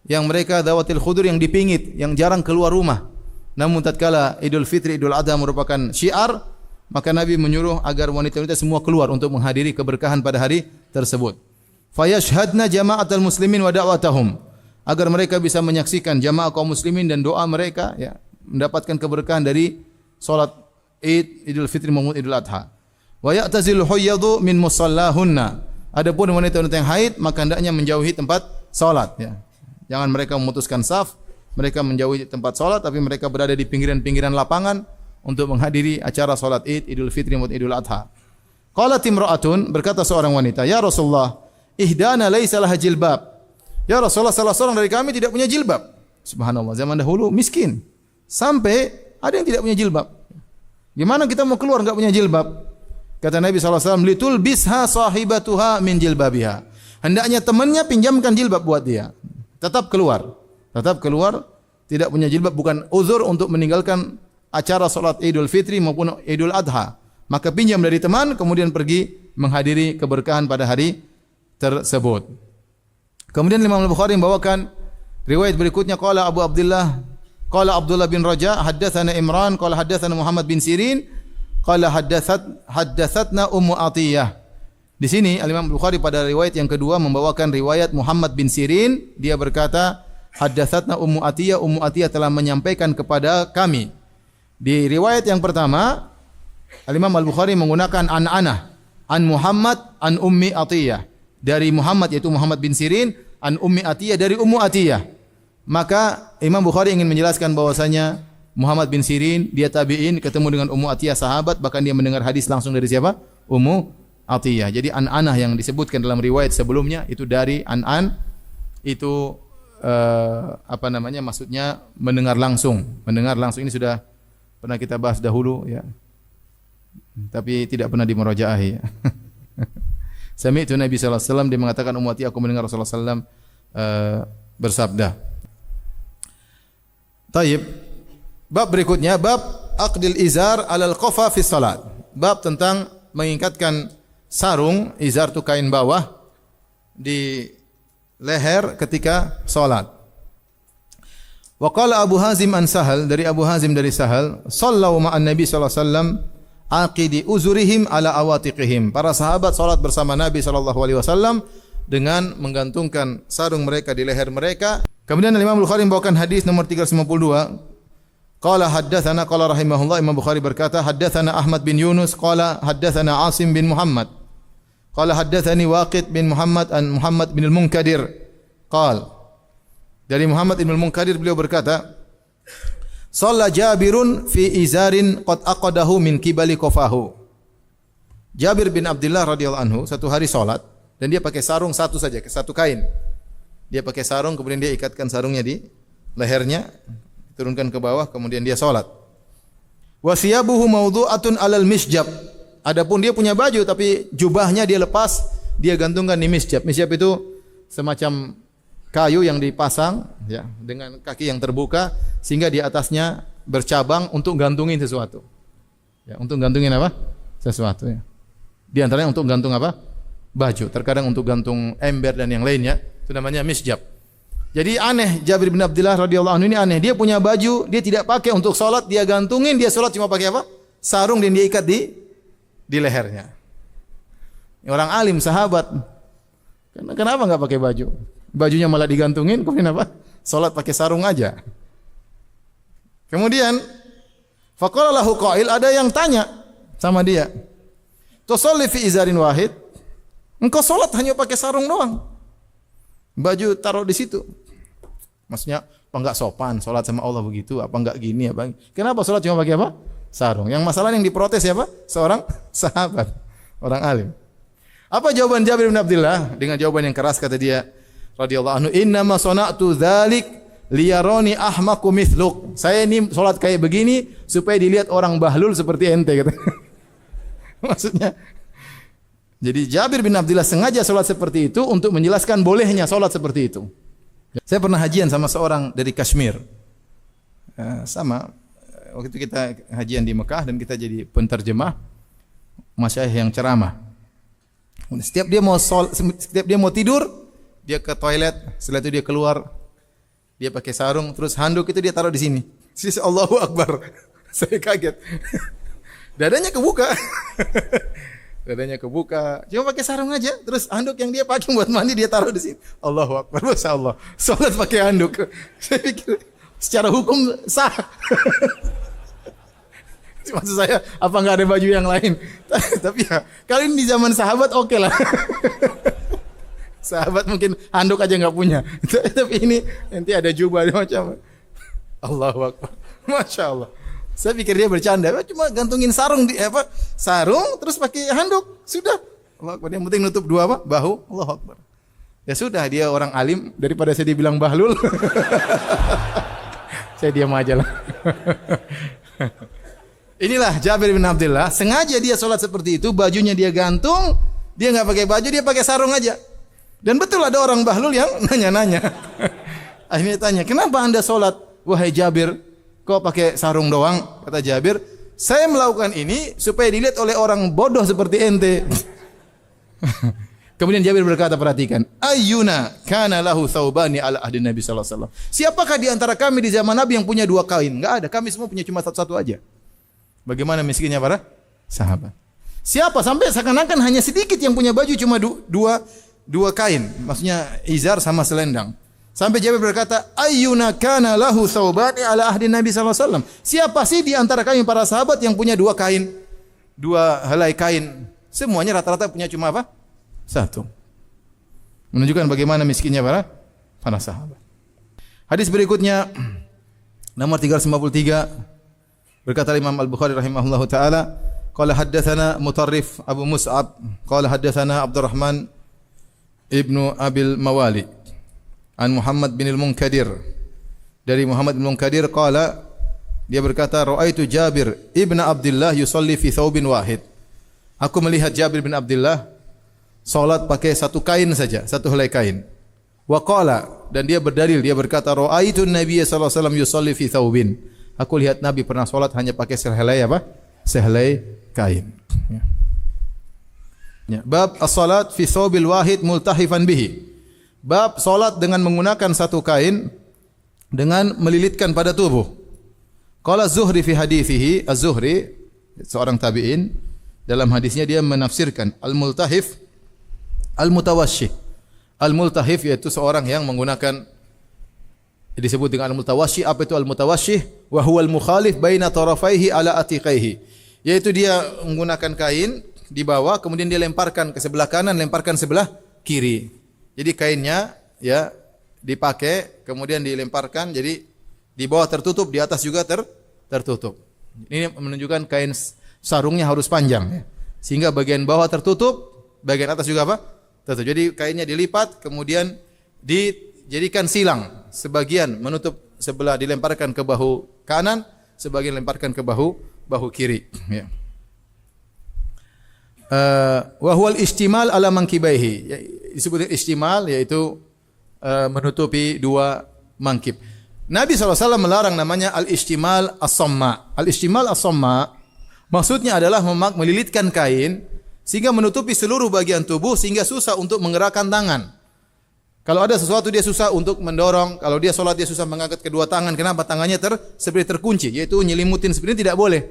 yang mereka dawatil khudur, yang dipingit, yang jarang keluar rumah. Namun tatkala Idul Fitri, Idul Adha merupakan syiar, maka Nabi menyuruh agar wanita-wanita semua keluar untuk menghadiri keberkahan pada hari tersebut. Fayashhadna jama'atal muslimin wa da'watahum, agar mereka bisa menyaksikan jamaah kaum muslimin dan doa mereka ya, mendapatkan keberkahan dari salat Id, Idul Fitri maupun Idul Adha. Wa ya'tazil huyyadu min musallahunna. Adapun wanita-wanita yang haid maka hendaknya menjauhi tempat salat ya. Jangan mereka memutuskan saf, mereka menjauhi tempat salat, tapi mereka berada di pinggiran-pinggiran lapangan untuk menghadiri acara salat Id, Idul Fitri maupun Idul Adha. Qalat imra'atun, berkata seorang wanita, ya Rasulullah, ihdana laisa laha jilbab. Ya Rasulullah, salah seorang dari kami tidak punya jilbab. Subhanallah, zaman dahulu miskin. Sampai ada yang tidak punya jilbab. Gimana kita mau keluar enggak punya jilbab? Kata Nabi SAW, litul bisha sahibatuha min jilbabiha. Hendaknya temannya pinjamkan jilbab buat dia. Tetap keluar, tidak punya jilbab bukan uzur untuk meninggalkan acara salat Idul Fitri maupun Idul Adha. Maka pinjam dari teman, kemudian pergi menghadiri keberkahan pada hari tersebut. Kemudian Imam Al-Bukhari membawakan riwayat berikutnya, qala Abu Abdullah, qala Abdullah bin Raja, haddatsana Imran, qala haddatsana Muhammad bin Sirin, qala haddatsatna Ummu Atiyah. Di sini Al-Imam Bukhari pada riwayat yang kedua membawakan riwayat Muhammad bin Sirin, dia berkata, haddatsatna Ummu Atiyah telah menyampaikan kepada kami. Di riwayat yang pertama, Al-Imam Al-Bukhari menggunakan an Muhammad an Ummi Atiyah. Dari Muhammad yaitu Muhammad bin Sirin, an Ummi Atiyah dari Ummu Atiyah. Maka Imam Bukhari ingin menjelaskan bahwasanya Muhammad bin Sirin dia tabi'in ketemu dengan Ummu Atiyah sahabat, bahkan dia mendengar hadis langsung dari siapa? Ummu Atiyah. Jadi an-anah yang disebutkan dalam riwayat sebelumnya itu dari an itu maksudnya mendengar langsung. Mendengar langsung ini sudah pernah kita bahas dahulu ya. Tapi tidak pernah dimurajaahi ya. Sami'tu Nabi sallallahu alaihi wasallam dia mengatakan Ummu Atiyah aku mendengar Rasulullah sallallahu bersabda. Taib. Bab berikutnya bab aqdil izar alal qafa fi salat. Bab tentang mengikatkan sarung, izar itu kain bawah di leher ketika salat. Wa qala Abu Hazim an Sahal dari Abu Hazim dari Sahal, sallu ma'an Nabi sallallahu alaihi wasallam aqidi uzurihim ala awatiqihim. Para sahabat salat bersama Nabi sallallahu alaihi wasallam dengan menggantungkan sarung mereka di leher mereka. Kemudian Imam Bukhari membawakan hadis nomor 352. Qala haddatsana qala rahimahullah Imam Bukhari berkata haddatsana Ahmad bin Yunus qala haddatsana Asim bin Muhammad. Qala haddatsani Waqid bin Muhammad an Muhammad bin al-Munkadir. Qal dari Muhammad bin al-Munkadir beliau berkata, "Shalla Jabirun fi izarin qad aqadahu min qibali qafahu." Jabir bin Abdullah radhiyallahu anhu satu hari salat dan dia pakai sarung satu saja, satu kain. Dia pakai sarung kemudian dia ikatkan sarungnya di lehernya, turunkan ke bawah kemudian dia salat. Wa siyabuhu mawdu'atun 'alal misjab. Adapun dia punya baju tapi jubahnya dia lepas, dia gantungkan di misjab. Misjab itu semacam kayu yang dipasang ya dengan kaki yang terbuka sehingga di atasnya bercabang untuk gantungin sesuatu. Ya, untuk gantungin apa? Sesuatu ya. Di antaranya untuk gantung apa? Baju. Terkadang untuk gantung ember dan yang lainnya. Itu namanya misjab. Jadi aneh Jabir bin Abdullah radhiyallahu anhu ini aneh. Dia punya baju, dia tidak pakai untuk salat, dia gantungin, dia salat cuma pakai apa? Sarung dan dia ikat di lehernya. Orang alim sahabat. Kenapa enggak pakai baju? Bajunya malah digantungin, kemudian apa? Salat pakai sarung aja. Kemudian faqala lahu qail, ada yang tanya sama dia. Tusalli fi izarin wahid? Engkau salat hanya pakai sarung doang. Baju taruh di situ. Maksudnya apa enggak sopan salat sama Allah begitu? Apa enggak gini apa? Kenapa salat cuma pakai apa? Sarung. Yang masalah yang diprotes siapa? Seorang sahabat, orang alim. Apa jawaban Jabir bin Abdullah? Dengan jawaban yang keras kata dia radhiyallahu anhu, "Inna ma sana'tu dzalik liyarani ahmaqu mithluk." Saya ini salat kayak begini supaya dilihat orang bahlul seperti ente kata. Maksudnya jadi Jabir bin Abdullah sengaja salat seperti itu untuk menjelaskan bolehnya salat seperti itu. Saya pernah hajian sama seorang dari Kashmir. Waktu itu kita hajian di Mekah dan kita jadi penterjemah masyayikh yang ceramah. Setiap dia mau tidur, dia ke toilet, setelah itu dia keluar, dia pakai sarung, terus handuk itu dia taruh di sini. Sisi Allahu Akbar. Saya kaget. Dadanya kebuka. Dadanya kebuka. Cuma pakai sarung aja, terus handuk yang dia pakai buat mandi dia taruh di sini. Allahu Akbar. Masyaallah. Salat pakai handuk. Saya pikir secara hukum sah. Maksud saya, apa enggak ada baju yang lain? Tapi ya, kali ini di zaman sahabat oke lah. Sahabat mungkin handuk aja enggak punya. Tapi ini nanti ada jubah macam. Allahu Akbar. Masya Allah. Saya pikir dia bercanda. Cuma gantungin sarung sarung terus pakai handuk. Sudah. Allahu Akbar. Yang penting nutup dua apa? Bahu. Allahu Akbar. Ya sudah, dia orang alim, daripada saya dibilang bahlul. Saya diam aja lah. Inilah Jabir bin Abdullah, sengaja dia sholat seperti itu, bajunya dia gantung, dia nggak pakai baju, dia pakai sarung aja. Dan betul ada orang bahlul yang nanya-nanya. Akhirnya tanya, kenapa anda sholat, wahai Jabir, kok pakai sarung doang? Kata Jabir, saya melakukan ini supaya dilihat oleh orang bodoh seperti ente. Kemudian Jabir berkata, perhatikan, ayyuna kana lahu thawbani ala ahdi Nabi sallallahu alaihi wasallam. Siapakah di antara kami di zaman Nabi yang punya dua kain? Enggak ada, kami semua punya cuma satu-satu aja. Bagaimana miskinnya para sahabat? Siapa sampai seakan-akan hanya sedikit yang punya baju cuma dua kain, maksudnya izar sama selendang. Sampai Jabir berkata, "Ayyuna kana lahu thawbani ala ahdi Nabi sallallahu alaihi wasallam?" Siapa sih di antara kami para sahabat yang punya dua kain? Dua helai kain. Semuanya rata-rata punya cuma apa? Satu. Menunjukkan bagaimana miskinnya para sahabat. Hadis berikutnya nomor 353 berkata Imam Al-Bukhari rahimahullahu taala, qala haddatsana Mutarrif Abu Mus'ab, qala haddatsana Abdurrahman ibnu Abil Mawali an Muhammad bin Al-Munkadir, dari Muhammad bin Al-Munkadir qala, dia berkata, raaitu Jabir ibn Abdullah yusalli fi thawbin wahid. Aku melihat Jabir bin Abdullah salat pakai satu kain saja, satu helai kain. Wa qala, dan dia berdalil, dia berkata, raaitu Nabi sallallahu alaihi wasallam yusalli fi thawbin. Aku lihat Nabi pernah salat hanya pakai sehelai apa? Sehelai kain. Ya. Bab as-salat fi thawbil wahid multahifan bihi. Bab salat dengan menggunakan satu kain dengan melilitkan pada tubuh. Qala Az-Zuhri fi hadithihi, Az-Zuhri seorang tabi'in, dalam hadisnya dia menafsirkan al-multahif al-mutawashshih. Al-multahif yaitu seorang yang menggunakan, disebut dengan al-mutawashshih. Apa itu al-mutawashshih? Wa huwa al-mukhalif baina tarafaihi ala atiqaihi. Yaitu dia menggunakan kain di bawah, kemudian dia lemparkan ke sebelah kanan, lemparkan sebelah kiri. Jadi kainnya ya dipakai, kemudian dilemparkan, jadi di bawah tertutup, di atas juga tertutup. Ini menunjukkan kain sarungnya harus panjang ya. Sehingga bagian bawah tertutup, bagian atas juga apa? Tertutup. Jadi kainnya dilipat, kemudian dijadikan silang. Sebagian menutup sebelah, dilemparkan ke bahu kanan, sebagian dilemparkan ke bahu kiri ya. Wa huwal istimal ala mankibaihi. Disebut istimal yaitu menutupi dua mangkib. Nabi SAW melarang namanya al-istimal as-samma. Al-istimal as-samma maksudnya adalah melilitkan kain sehingga menutupi seluruh bagian tubuh sehingga susah untuk menggerakkan tangan. Kalau ada sesuatu dia susah untuk mendorong, kalau dia salat dia susah mengangkat kedua tangan. Kenapa? Tangannya seperti terkunci, yaitu nyelimutin, sebenarnya tidak boleh.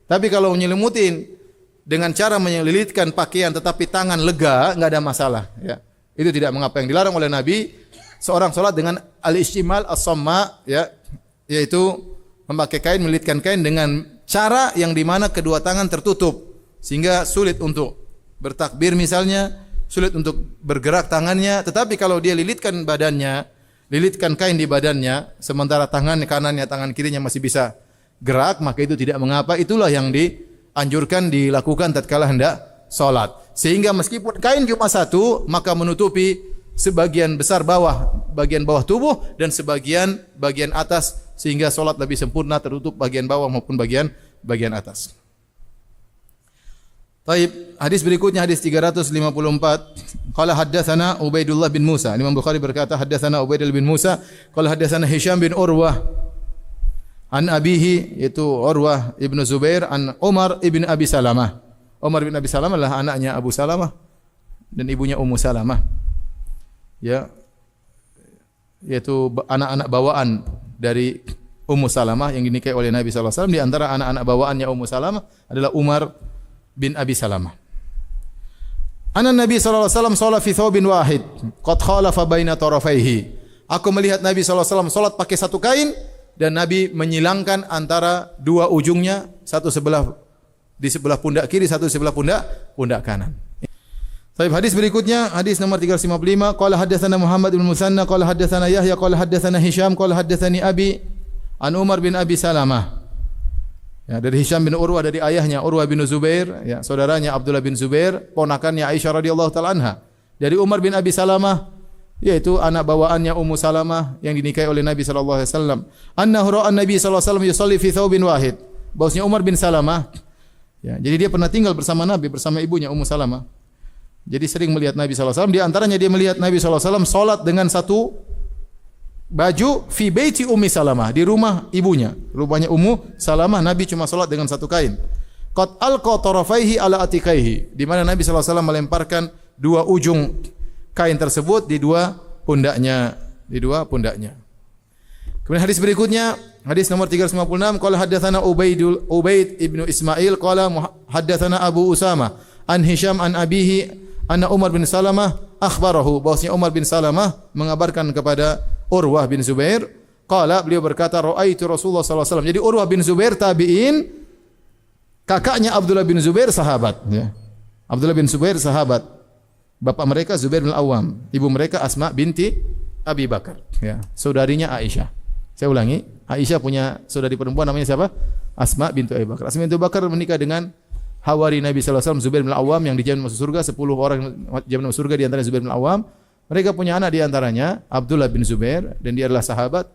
Tapi kalau nyelimutin dengan cara menyelilitkan pakaian tetapi tangan lega, enggak ada masalah ya. Itu tidak mengapa. Yang dilarang oleh Nabi seorang salat dengan al-istimal as-samma ya, yaitu memakai kain, melilitkan kain dengan cara yang di mana kedua tangan tertutup sehingga sulit untuk bertakbir misalnya, sulit untuk bergerak tangannya. Tetapi kalau dia lilitkan badannya, lilitkan kain di badannya, sementara tangan kanannya, tangan kirinya masih bisa gerak, maka itu tidak mengapa. Itulah yang dianjurkan dilakukan tatkala hendak salat. Sehingga meskipun kain cuma satu, maka menutupi sebagian besar bagian bawah tubuh dan sebagian bagian atas sehingga salat lebih sempurna, tertutup bagian bawah maupun bagian atas. Baik, hadis berikutnya hadis 354. Qala haddatsana Ubaidullah bin Musa. Imam Bukhari berkata haddatsana Ubaidullah bin Musa, qala haddatsana Hisham bin Urwah an abihi, yaitu Urwah ibnu Zubair, an Umar ibn Abi Salamah. Umar bin Abi Salamah adalah anaknya Abu Salamah dan ibunya Ummu Salamah. Ya, yaitu anak-anak bawaan dari Ummu Salamah yang dinikahi oleh Nabi sallallahu alaihi wasallam. Di antara anak-anak bawaannya Ummu Salamah adalah Umar bin Abi Salamah. Anna Nabi sallallahu alaihi wasallam shalla fi thawbin wahid qad khalafa baina tarafaihi. Aku melihat Nabi sallallahu alaihi wasallam salat pakai satu kain dan Nabi menyilangkan antara dua ujungnya, satu di sebelah pundak kiri, satu di sebelah pundak kanan. Baik, hadis berikutnya hadis nomor 355. Qala haddatsana Muhammad bin Musanna qala haddatsana Yahya qala haddatsana Hisham qala haddatsani Abi an Umar bin Abi Salamah. Ya, dari Hisham bin Urwah, dari ayahnya Urwah bin Zubair, ya, saudaranya Abdullah bin Zubair, ponakannya Aisyah radhiyallahu taala anha. Dari Umar bin Abi Salamah, yaitu anak bawaannya Ummu Salamah yang dinikahi oleh Nabi sallallahu alaihi wasallam. Annahu ra'a Nabi sallallahu alaihi wasallam yusalli fi thawbin wahid. Bahwasanya Umar bin Salamah, ya, jadi dia pernah tinggal bersama Nabi, bersama ibunya Ummu Salamah. Jadi sering melihat Nabi sallallahu alaihi wasallam. Di antaranya dia melihat Nabi sallallahu alaihi wasallam salat dengan satu baju fi baiti Ummi Salamah, di rumah ibunya. Rumahnya Ummu Salamah, Nabi cuma salat dengan satu kain. Qad alqa tarafaihi ala atiqaihi, di mana Nabi sallallahu alaihi wasallam melemparkan dua ujung kain tersebut di dua pundaknya. Kemudian hadis berikutnya, hadis nomor 356, qala haddatsana Ubaid ibnu Ismail qala haddatsana Abu Usama an Hisham an abihi anna Umar bin Salamah akhbarahu, bahwasanya Umar bin Salamah mengabarkan kepada Urwah bin Zubair qala, beliau berkata raaitu Rasulullah sallallahu alaihi wasallam. Jadi Urwah bin Zubair tabi'in, kakaknya Abdullah bin Zubair sahabat ya. Abdullah bin Zubair sahabat. Bapak mereka Zubair bin Al-Awwam, ibu mereka Asma binti Abi Bakar ya, saudarinya Aisyah. Saya ulangi, Aisyah punya saudari perempuan namanya siapa? Asma binti Abi Bakar. Asma binti Abi Bakar menikah dengan hawari Nabi sallallahu alaihi wasallam Zubair bin Al-Awwam yang dijamin masuk surga, 10 orang dijamin masuk surga di antaranya Zubair bin Al-Awwam. Mereka punya anak di antaranya Abdullah bin Zubair dan dia adalah sahabat.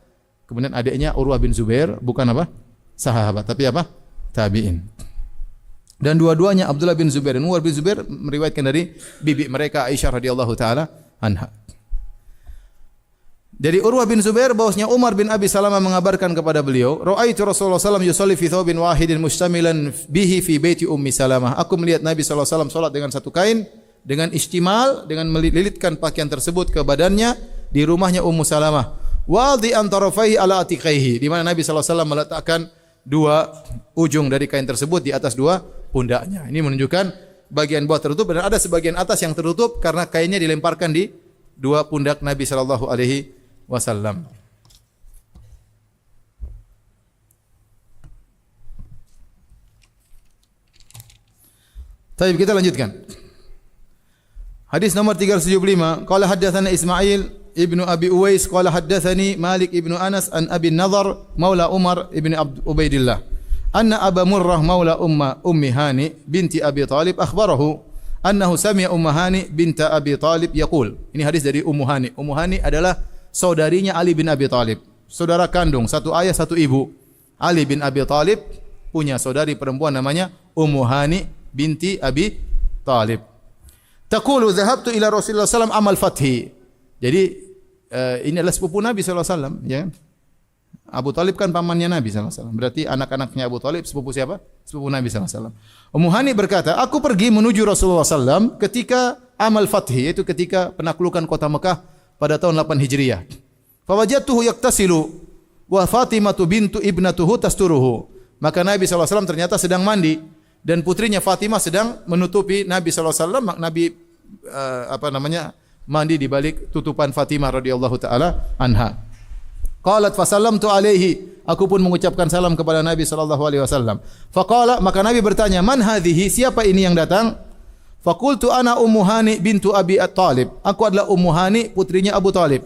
Kemudian adiknya Urwah bin Zubair bukan apa? Sahabat, tapi apa? Tabi'in. Dan dua-duanya Abdullah bin Zubair dan Urwah bin Zubair meriwayatkan dari bibi mereka Aisyah radhiyallahu taala anha. Jadi Urwah bin Zubair bahwasanya Umar bin Abi Salamah mengabarkan kepada beliau, "Ra'aitu Rasulullah sallallahu alaihi wasallam yusalli fi thawbin wahidin mustamilan bihi fi baiti Ummi Salamah." Aku melihat Nabi sallallahu alaihi wasallam salat dengan satu kain dengan istimal, dengan melilitkan pakaian tersebut ke badannya di rumahnya Ummu Salamah. Wadi'an tarafaihi ala atiqaihi, di mana Nabi sallallahu alaihi wasallam meletakkan dua ujung dari kain tersebut di atas dua pundaknya. Ini menunjukkan bagian bawah tertutup dan ada sebagian atas yang tertutup karena kainnya dilemparkan di dua pundak Nabi sallallahu alaihi wasallam. Baik, kita lanjutkan. Hadis nomor 375, qala haddatsana Ismail ibnu Abi Uwais qala haddatsani Malik ibnu Anas an Abi Nadhr maula Umar ibnu Ubaidillah anna Aba Murrah maula Ummi Hani binti Abi Talib akhbarahu annahu sami'a Ummu Hani binta Abi Talib yaqul. Ini hadis dari Ummu Hani. Ummu Hani adalah saudarinya Ali bin Abi Talib, saudara kandung, satu ayah satu ibu. Ali bin Abi Talib punya saudari perempuan namanya Ummu Hani binti Abi Talib. Taqulu dhahabtu ila Rasulullah sallallahu alaihi wasallam amal fathi. Jadi ini adalah sepupu Nabi sallallahu alaihi wasallam, ya. Abu Talib kan pamannya Nabi sallallahu alaihi wasallam. Berarti anak-anaknya Abu Talib sepupu siapa? Sepupu Nabi sallallahu alaihi wasallam. Ummu Hani berkata, aku pergi menuju Rasulullah sallallahu alaihi wasallam ketika amal fathi, yaitu ketika penaklukan kota Mekah pada tahun 8 Hijriah. Fawajadtuhu yaktasilu wa Fatimatu bintu ibnatuhu tasturuhu. Maka Nabi sallallahu alaihi wasallam ternyata sedang mandi dan putrinya Fatimah sedang menutupi Nabi sallallahu alaihi wasallam. Nabi mandi di balik tutupan Fatimah radhiyallahu taala anha. Qalat fasallamtu alaihi, aku pun mengucapkan salam kepada Nabi sallallahu alaihi wasallam. Faqala, maka Nabi bertanya, man hadhihi, siapa ini yang datang? Faqultu ana Ummu Hani bintu Abi Talib, aku adalah Ummu Hani putrinya Abu Talib.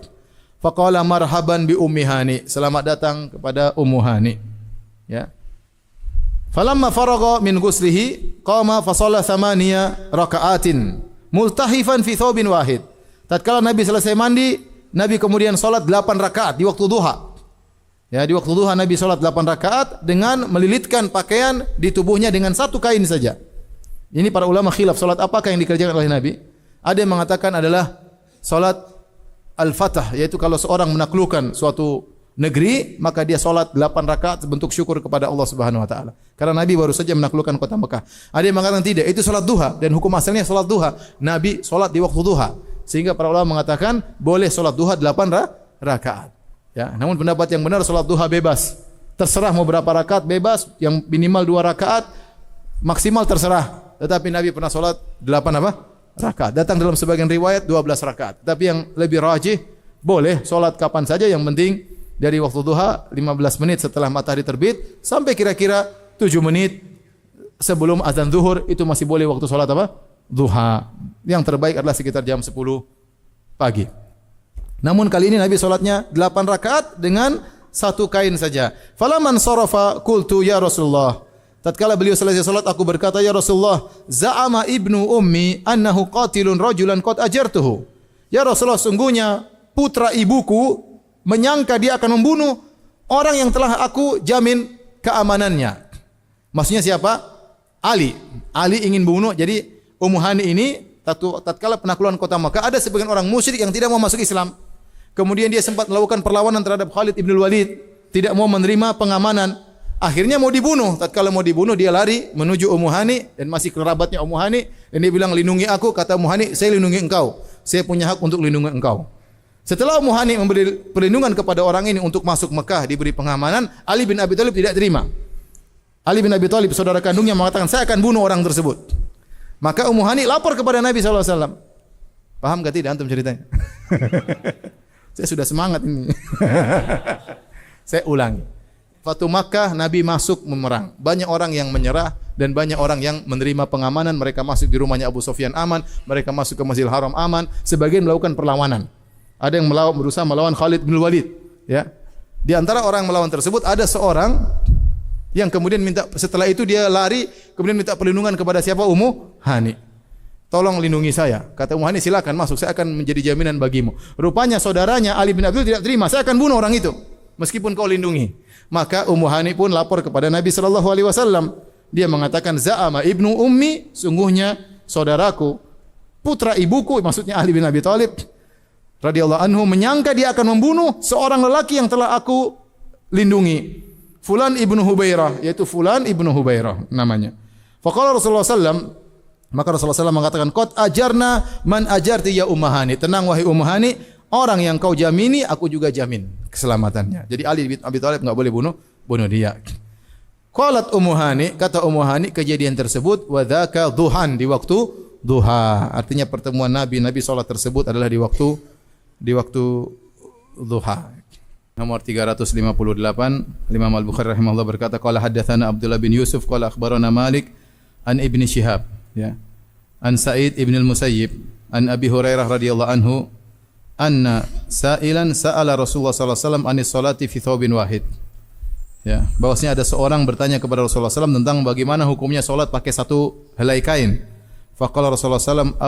Faqala marhaban bi Ummi Hani, selamat datang kepada Ummu Hani. Ya. Falamma faragha min ghuslihi qama fa shalla 8 raka'atin multahifan fi thawbin wahid. Tatkala Nabi selesai mandi, Nabi kemudian salat 8 rakaat di waktu duha. Ya, di waktu duha Nabi salat 8 rakaat dengan melilitkan pakaian di tubuhnya dengan satu kain saja. Ini para ulama khilaf salat apakah yang dikerjakan oleh Nabi? Ada yang mengatakan adalah salat al-fatah, yaitu kalau seorang menaklukkan suatu negeri, maka dia salat 8 rakaat bentuk syukur kepada Allah Subhanahu wa taala. Karena Nabi baru saja menaklukkan kota Mekah. Ada yang mengatakan tidak, itu salat duha dan hukum asalnya salat duha. Nabi salat di waktu duha. Sehingga para ulama mengatakan boleh salat duha 8 rakaat. Ya, namun pendapat yang benar salat duha bebas. Terserah mau berapa rakaat bebas, yang minimal 2 rakaat, maksimal terserah. Tetapi Nabi pernah salat 8 rakaat. Datang dalam sebagian riwayat 12 rakaat. Tapi yang lebih rajih boleh salat kapan saja, yang penting dari waktu duha 15 menit setelah matahari terbit sampai kira-kira 7 menit sebelum azan zuhur, itu masih boleh waktu salat duha. Yang terbaik adalah sekitar jam 10 pagi. Namun kali ini Nabi salatnya 8 rakaat dengan satu kain saja. Falaman sarafa qultu ya Rasulullah. Tatkala beliau selesai salat, aku berkata, ya Rasulullah, za'ama ibnu ummi annahu qatilun rajulan qad ajartuhu. Ya Rasulullah, sungguhnya putra ibuku menyangka dia akan membunuh orang yang telah aku jamin keamanannya. Maksudnya siapa? Ali. Ali ingin bunuh. Jadi Ummu Hani ini tatkala penaklukan kota Makkah, ada sebagian orang musyrik yang tidak mau masuk Islam. Kemudian dia sempat melakukan perlawanan terhadap Khalid ibn Walid, tidak mau menerima pengamanan. Akhirnya mau dibunuh. Tatkala mau dibunuh, dia lari menuju Ummu Hani dan masih kerabatnya Ummu Hani, dan dia bilang, lindungi aku. Kata Ummu Hani, saya lindungi engkau. Saya punya hak untuk lindungi engkau. Setelah Ummu Hani memberi perlindungan kepada orang ini untuk masuk Mekah, diberi pengamanan, Ali bin Abi Thalib tidak terima. Ali bin Abi Thalib, saudara kandungnya, mengatakan, saya akan bunuh orang tersebut. Maka Ummu Hani lapor kepada Nabi SAW. Paham gak tidak antum ceritanya? Saya sudah semangat ini. Saya ulangi. Fatu Makkah, Nabi masuk memerang. Banyak orang yang menyerah dan banyak orang yang menerima pengamanan. Mereka masuk di rumahnya Abu Sufyan aman. Mereka masuk ke Masjidil Haram aman. Sebagian melakukan perlawanan. Ada yang berusaha melawan Khalid bin Walid. Ya. Di antara orang melawan tersebut ada seorang yang kemudian setelah itu dia lari, kemudian minta perlindungan kepada siapa? Ummu Hani. Tolong lindungi saya. Kata Ummu Hani, silakan masuk, saya akan menjadi jaminan bagimu. Rupanya saudaranya Ali bin Abi Thalib tidak terima, saya akan bunuh orang itu meskipun kau lindungi. Maka Ummu Hani pun lapor kepada Nabi sallallahu alaihi wasallam. Dia mengatakan, za'ama ibnu ummi, sungguhnya saudaraku, putra ibuku, maksudnya Ali bin Abi Thalib radhiyallahu anhu, menyangka dia akan membunuh seorang lelaki yang telah aku lindungi. Fulan ibnu Hubairah, yaitu Fulan ibnu Hubairah namanya. Faqala Rasulullah sallam, maka Rasulullah sallam mengatakan, qad ajarna man ajarti ya Ummu Hani. Tenang wahai Ummu Hani, orang yang kau jamini aku juga jamin keselamatannya. Jadi Ali bin Abi Thalib enggak boleh bunuh dia. Qalat Ummu Hani, kata Ummu Hani, kejadian tersebut wa dzaka duhan, di waktu duha. Artinya pertemuan Nabi salat tersebut adalah di waktu duha. Nomor 358, Imam Al-Bukhari rahimahullah berkata, qala haddatsana Abdullah bin Yusuf qala akhbarana Malik an Ibnu Syihab, ya. An Sa'id ibn al-Musayyib an Abi Hurairah radhiyallahu anhu anna sa'ilan sa'ala Rasulullah sallallahu alaihi wasallam anis salati fi thawbin wahid. Ya, bahwasanya ada seorang bertanya kepada Rasulullah SAW tentang bagaimana hukumnya salat pakai satu helai kain. Faqala Rasulullah SAW,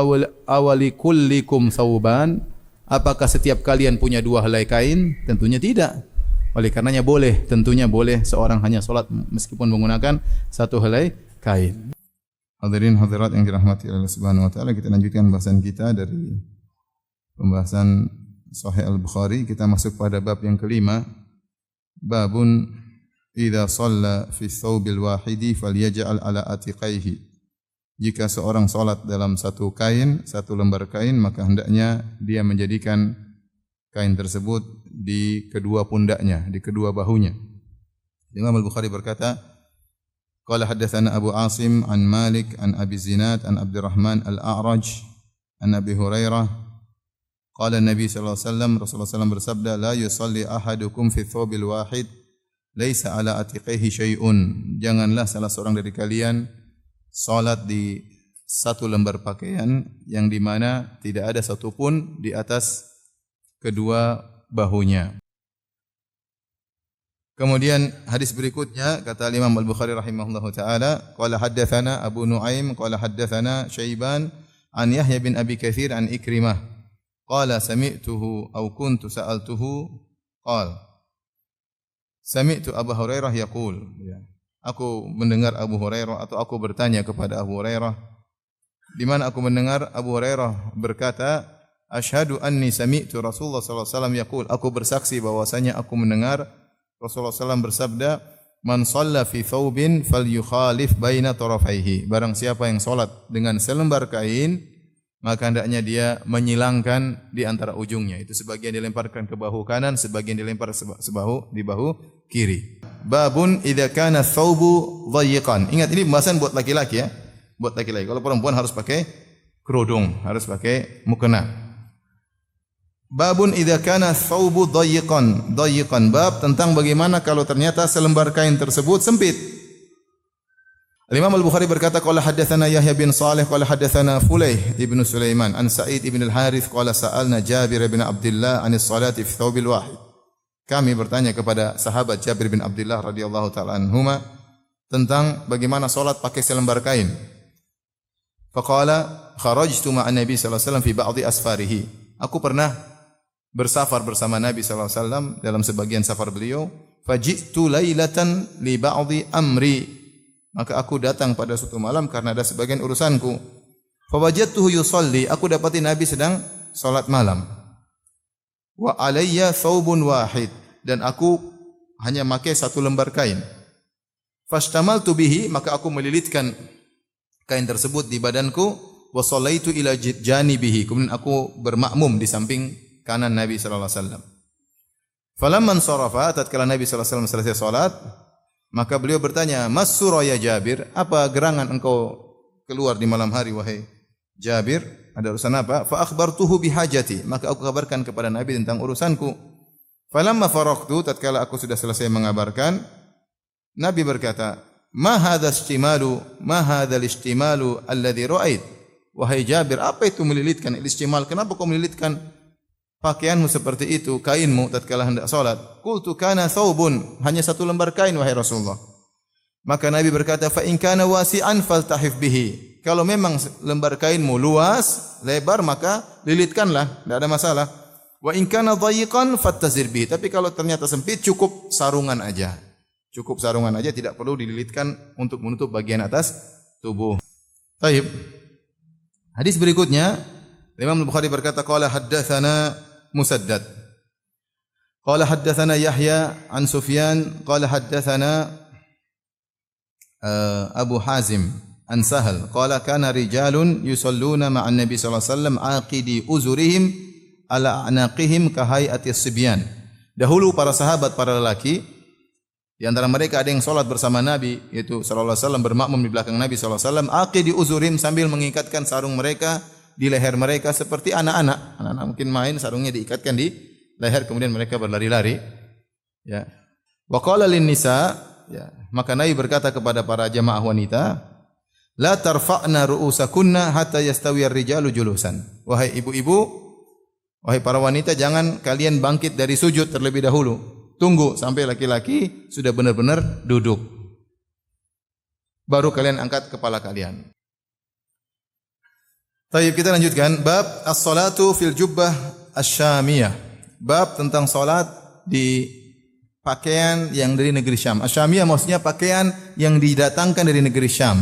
awali kullikum thawban. Apakah setiap kalian punya dua helai kain? Tentunya tidak. Oleh karenanya tentunya boleh seorang hanya salat meskipun menggunakan satu helai kain. Hadirin hadirat yang dirahmati Allah Subhanahu wa taala, kita lanjutkan bahasan kita dari pembahasan Sahih Al-Bukhari. Kita masuk pada bab yang kelima. Babun idza shalla fi thawbil wahidi falyaj'al ala atiqaihi. Jika seorang salat dalam satu lembar kain, maka hendaknya dia menjadikan kain tersebut di kedua pundaknya, di kedua bahunya. Imam Al-Bukhari berkata, qala haddatsana Abu Asim an Malik an Abi Zinad an Abdurrahman Al-A'raj an Abi Hurairah qala Nabi sallallahu alaihi wasallam, Rasulullah SAW bersabda, la yusalli ahadukum fi thawbil wahid laisa ala atiqihi syai'un. Janganlah salah seorang dari kalian salat di satu lembar pakaian yang di mana tidak ada satupun di atas kedua bahunya. Kemudian hadis berikutnya kata Imam Al-Bukhari rahimahullahu taala, qala haddatsana Abu Nuaim qala haddatsana Syaiban an Yahya bin Abi Katsir an Ikrimah qala sami'tuhu aw kuntu sa'altuhu qala sami'tu Abu Hurairah yaqul, ya. Aku mendengar Abu Hurairah atau aku bertanya kepada Abu Hurairah, di mana aku mendengar Abu Hurairah berkata, asyhadu anni sami'tu Rasulullah sallallahu alaihi wasallam yaqul, aku bersaksi bahwasanya aku mendengar Rasulullah SAW bersabda, man shalla fi thawbin falyukhalif baina tarafaihi. Barang siapa yang salat dengan selembar kain, maka hendaknya dia menyilangkan di antara ujungnya. Itu sebagian dilemparkan ke bahu kanan, sebagian dilempar di bahu kiri. Babun idza kana thawbu dhayyiqan. Ingat ini pembahasan buat laki-laki ya. Buat laki-laki. Kalau perempuan harus pakai kerudung, harus pakai mukena. Babun idza kana thawbu dhayyiqan. Dhayyiqan, bab tentang bagaimana kalau ternyata selembar kain tersebut sempit. Imam Al-Bukhari berkata, qala haddatsana Yahya bin Shalih qala haddatsana Fulayh ibn Sulaiman an Sa'id ibn al-Harith qala sa'alna Jabir bin Abdullah anis salati fi thawbil wahid. Kami bertanya kepada sahabat Jabir bin Abdullah radhiyallahu taala anhuma tentang bagaimana salat pakai selembar kain. Faqala kharajtu ma'an Nabi sallallahu alaihi wasallam fi ba'dhi asfarihi. Aku pernah bersafar bersama Nabi sallallahu alaihi wasallam dalam sebagian safar beliau. Faji'tu lailatan li ba'dhi amri. Maka aku datang pada suatu malam karena ada sebagian urusanku. Fawajadtuhu yusalli. Aku dapati Nabi sedang salat malam. Wa alayya thawbun wahid. Dan aku hanya pakai satu lembar kain. Fashtamaltu bihi, maka aku melilitkan kain tersebut di badanku. Wa sallaitu ila janibihi. Kemudian aku bermakmum di samping kanan Nabi sallallahu alaihi wasallam. Falamman sarafa, tatkala Nabi sallallahu alaihi wasallam selesai salat, maka beliau bertanya, "Mas suraya Jabir, apa gerangan engkau keluar di malam hari wahai Jabir?" Ada urusan apa? Fa akhbartuhu bihajati. Maka aku kabarkan kepada Nabi tentang urusanku. Falamma faraqtu, tatkala aku sudah selesai mengabarkan, Nabi berkata, "Ma hadha istimalu, ma hadha al-istimalu alladhi ra'ait?" Wahai Jabir, apa itu melilitkan? Istimal, kenapa kau melilitkan pakaianmu seperti itu, kainmu tatkala hendak salat? Qultu kana thawbun, hanya satu lembar kain wahai Rasulullah. Maka Nabi berkata, fa in kana wasi'an faltahif bihi. Kalau memang lembar kainmu luas, lebar, maka lilitkanlah, tidak ada masalah. Wa in kana dhayiqan fattazir bihi. Tapi kalau ternyata sempit, cukup sarungan aja. Cukup sarungan aja, tidak perlu dililitkan untuk menutup bagian atas tubuh. Baik. Hadis berikutnya, Imam Al-Bukhari berkata, qala haddatsana Musaddad. Qala haddatsana Yahya an Sufyan, qala haddatsana Abu Hazim an Sahal qala kana rijalun yusalluna ma'an Nabi sallallahu alaihi wasallam aqidi uzurihim ala anaqihim ka hayati sibyan. Dahulu para sahabat, para lelaki, di antara mereka ada yang salat bersama Nabi, yaitu sallallahu alaihi wasallam bermakmum di belakang Nabi sallallahu alaihi wasallam, aqidi uzurihim, sambil mengikatkan sarung mereka di leher mereka seperti anak-anak. Anak-anak mungkin main, sarungnya diikatkan di leher, kemudian mereka berlari-lari. Ya. Wa qala lin nisa, ya, maka Nabi berkata kepada para jamaah wanita, la tarfa'na ru'usakunna hatta yastawi ar-rijalu julusan. Wahai ibu-ibu, wahai para wanita, jangan kalian bangkit dari sujud terlebih dahulu. Tunggu sampai laki-laki sudah benar-benar duduk. Baru kalian angkat kepala kalian. Baik, kita lanjutkan bab as-salatu fil jubbah asy-syamiyah. Bab tentang salat di pakaian yang dari negeri Syam. Asyamiyah maksudnya pakaian yang didatangkan dari negeri Syam.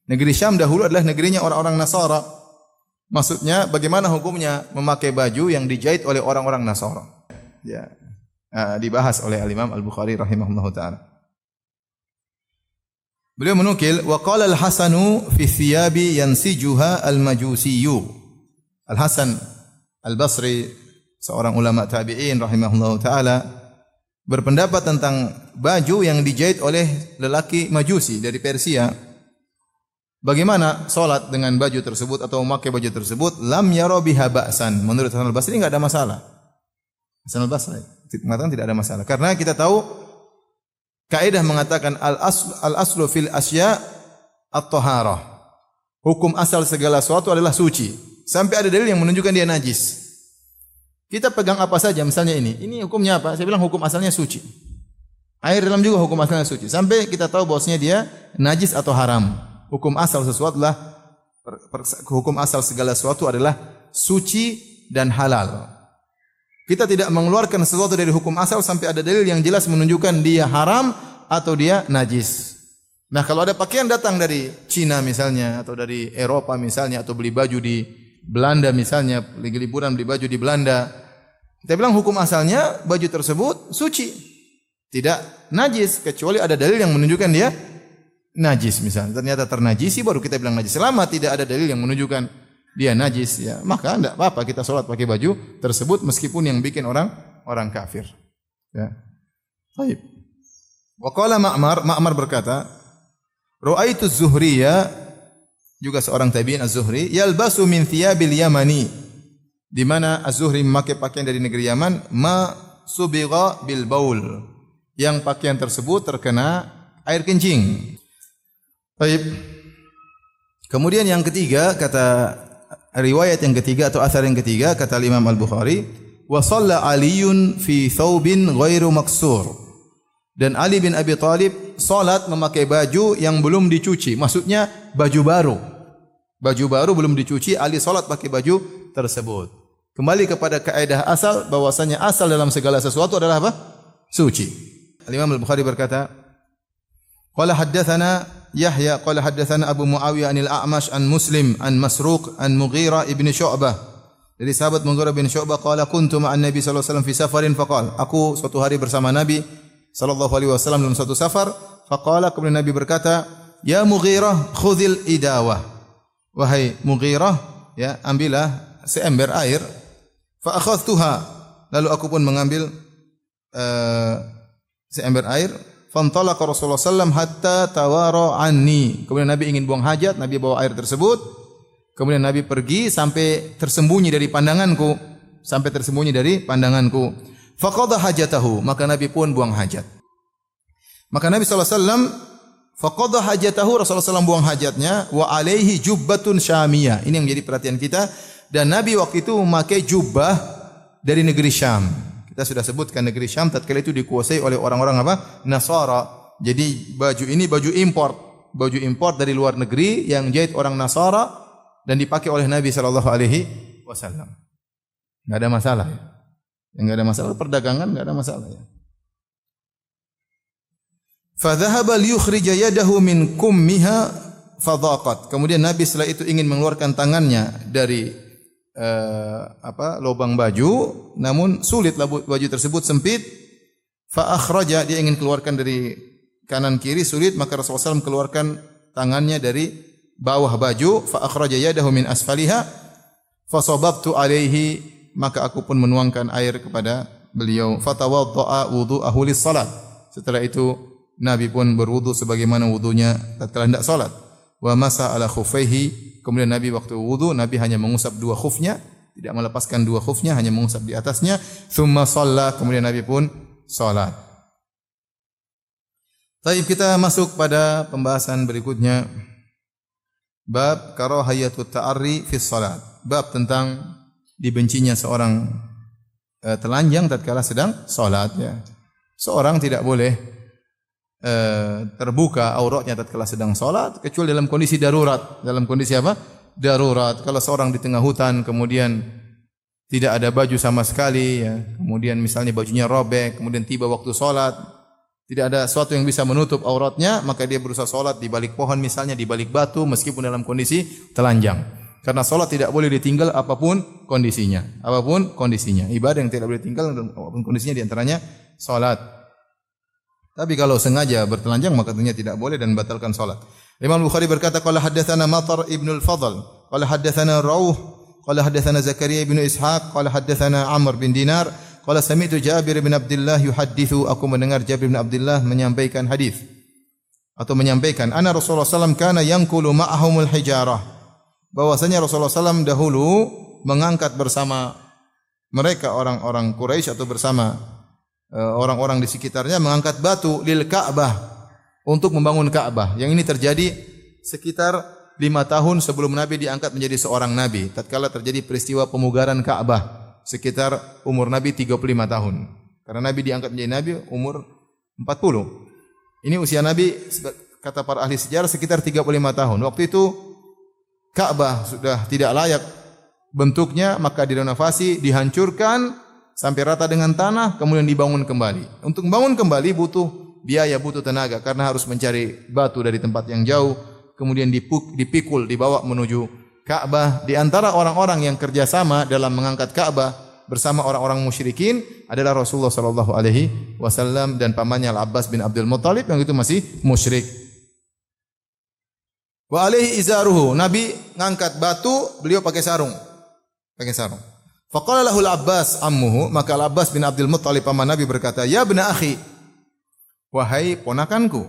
Negeri Syam dahulu adalah negerinya orang-orang Nasara. Maksudnya bagaimana hukumnya memakai baju yang dijahit oleh orang-orang Nasara. Ya. Dibahas oleh Al-Imam Al-Bukhari rahimahullahu taala. Beliau menukil, wa qala al-Hasanu fi thiyabi yansijuha al-majusiyyu. Al-Hasan Al-Basri, seorang ulama tabi'in rahimahullahu taala, berpendapat tentang baju yang dijahit oleh lelaki Majusi dari Persia. Bagaimana salat dengan baju tersebut atau memakai baju tersebut? Lam yara biha ba'san. Menurut Hasan Al-Basri enggak ada masalah. Hasan Al-Basri mengatakan tidak ada masalah. Karena kita tahu kaidah mengatakan al-aslu fil asya at-taharah. Hukum asal segala sesuatu adalah suci. Sampai ada dalil yang menunjukkan dia najis. Kita pegang apa saja, misalnya ini hukumnya apa? Saya bilang hukum asalnya suci. Air dalam juga hukum asalnya suci. Sampai kita tahu bahwasanya dia najis atau haram. Hukum asal sesuatu adalah hukum asal segala sesuatu adalah suci dan halal. Kita tidak mengeluarkan sesuatu dari hukum asal sampai ada dalil yang jelas menunjukkan dia haram atau dia najis. Nah, kalau ada pakaian datang dari Cina misalnya atau dari Eropa misalnya, atau beli baju di Belanda misalnya, lagi liburan beli baju di Belanda, kita bilang hukum asalnya baju tersebut suci, tidak najis, kecuali ada dalil yang menunjukkan dia najis misalnya. Ternyata ternajisi, baru kita bilang najis. Selama tidak ada dalil yang menunjukkan dia najis, ya maka tidak apa-apa kita sholat pakai baju tersebut meskipun yang bikin orang kafir. Ya. Baik. Wa qala Ma'mar berkata, ra'aitu az-Zuhriyya, juga seorang tabi'in Az-Zuhri, yalbasu min thiyabil yamani, di mana Az-Zuhri memakai pakaian dari negeri Yaman, ma subigha bil baul, yang pakaian tersebut terkena air kencing. Baik. Kemudian yang ketiga, kata riwayat yang ketiga atau asar yang ketiga, kata Imam Al-Bukhari, wa shalla Aliun fi thawbin ghairu maksur, dan Ali bin Abi Thalib salat memakai baju yang belum dicuci, maksudnya baju baru. Baju baru belum dicuci, Ali salat pakai baju tersebut. Kembali kepada kaidah asal bahwasanya asal dalam segala sesuatu adalah apa? Suci. Al-Imam Al-Bukhari berkata, qala haddatsana Yahya qala haddatsana Abu Muawiyah anil A'mash an Muslim an Masruq an Mughirah ibn Syu'bah. Dari sahabat Mughirah bin Syu'bah, qala kuntu ma'an Nabi sallallahu alaihi wasallam fi safarin faqala, aku suatu hari bersama Nabi sallallahu alaihi wasallam dalam satu safar, faqala, kemudian Nabi berkata, ya Mughirah khudhil idawah, wahai Mughirah, ya ambillah seember air. Fa akhadhtuha, lalu aku pun mengambil seember air. Fantalaqa Rasulullah sallam hatta tawara anni, kemudian Nabi ingin buang hajat, Nabi bawa air tersebut, Kemudian Nabi pergi sampai tersembunyi dari pandanganku, sampai tersembunyi dari pandanganku. Faqadha hajatahu, maka Nabi pun buang hajat. Maka Nabi SAW faqadha hajatahu, Rasulullah SAW buang hajatnya, wa alaihi jubbatun syamiyah. Ini yang menjadi perhatian kita. Dan Nabi waktu itu memakai jubah dari negeri Syam. Kita sudah sebutkan negeri Syam tatkala itu dikuasai oleh orang-orang apa? Nasara. Jadi baju ini baju import dari luar negeri yang jahit orang Nasara dan dipakai oleh Nabi sallallahu alaihi wasallam. Enggak ada masalah ya. Enggak ada masalah perdagangan, enggak ada masalah ya. Fa dhahaba liyukhrija yadahu min kummiha fadhaqat. Kemudian Nabi setelah itu ingin mengeluarkan tangannya dari lubang baju, namun sulitlah baju tersebut sempit. Fa akhraja, dia ingin keluarkan dari kanan kiri sulit, maka Rasulullah SAW keluarkan tangannya dari bawah baju. Fa akhraja yadahu min asfaliha fa sababtu alaihi, maka aku pun menuangkan air kepada beliau. Fatawaddaa wudu'ahu lis-salat. Setelah itu Nabi pun berwudu sebagaimana wudunya tatkala hendak salat. Wa masa ala khuffaihi, kemudian Nabi waktu wudu Nabi hanya mengusap dua khufnya, tidak melepaskan dua khufnya, hanya mengusap di atasnya. Tsumma shalla, kemudian Nabi pun salat. Baik, kita masuk pada pembahasan berikutnya. Bab karahiyatut ta'arri fi shalat. Bab tentang dibencinya seorang telanjang tatkala sedang salat ya. Seorang tidak boleh terbuka auratnya tatkala sedang salat kecuali dalam kondisi darurat. Dalam kondisi apa? Darurat. Kalau seorang di tengah hutan kemudian tidak ada baju sama sekali ya, kemudian misalnya bajunya robek, kemudian tiba waktu salat, tidak ada sesuatu yang bisa menutup auratnya, maka dia berusaha salat di balik pohon misalnya, di balik batu meskipun dalam kondisi telanjang. Karena salat tidak boleh ditinggal apapun kondisinya. Apapun kondisinya. Ibadah yang tidak boleh ditinggal apapun kondisinya, di antaranya salat. Tapi kalau sengaja bertelanjang maka tentunya tidak boleh dan batalkan salat. Imam Bukhari berkata qala haddatsana Matar ibn al-Fadl, qala haddatsana Rauh, qala haddatsana Zakaria ibn Ishaq, qala haddatsana Amr bin Dinar, qala sami'tu Jabir bin Abdullah yuhadditsu, aku mendengar Jabir bin Abdullah menyampaikan hadis atau menyampaikan anna Rasulullah sallallahu alaihi wasallam kana yanqulu ma'ahumul hijarah, bahwasanya Rasulullah sallallahu dahulu mengangkat bersama mereka orang-orang Quraisy atau bersama orang-orang di sekitarnya mengangkat batu lil Ka'bah, untuk membangun Ka'bah. Yang ini terjadi sekitar 5 tahun sebelum Nabi diangkat menjadi seorang nabi. Tatkala terjadi peristiwa pemugaran Ka'bah, sekitar umur Nabi 35 tahun. Karena Nabi diangkat menjadi nabi umur 40. Ini usia Nabi kata para ahli sejarah sekitar 35 tahun. Waktu itu Ka'bah sudah tidak layak bentuknya, maka direnovasi, dihancurkan sampai rata dengan tanah, kemudian dibangun kembali. Untuk membangun kembali butuh biaya, butuh tenaga, karena harus mencari batu dari tempat yang jauh, kemudian dipikul, dibawa menuju Ka'bah. Di antara orang-orang yang kerjasama dalam mengangkat Ka'bah bersama orang-orang musyrikin adalah Rasulullah sallallahu alaihi wasallam dan pamannya Al-Abbas bin Abdul Muttalib yang itu masih musyrik. Wa alaihi izaruhu, Nabi ngangkat batu, beliau pakai sarung. Pakai sarung. Faqala lahu al-Abbas ammuhu, maka Al-Abbas bin Abdul Muttalib paman Nabi berkata, "Ya ibna akhi, wahai ponakanku,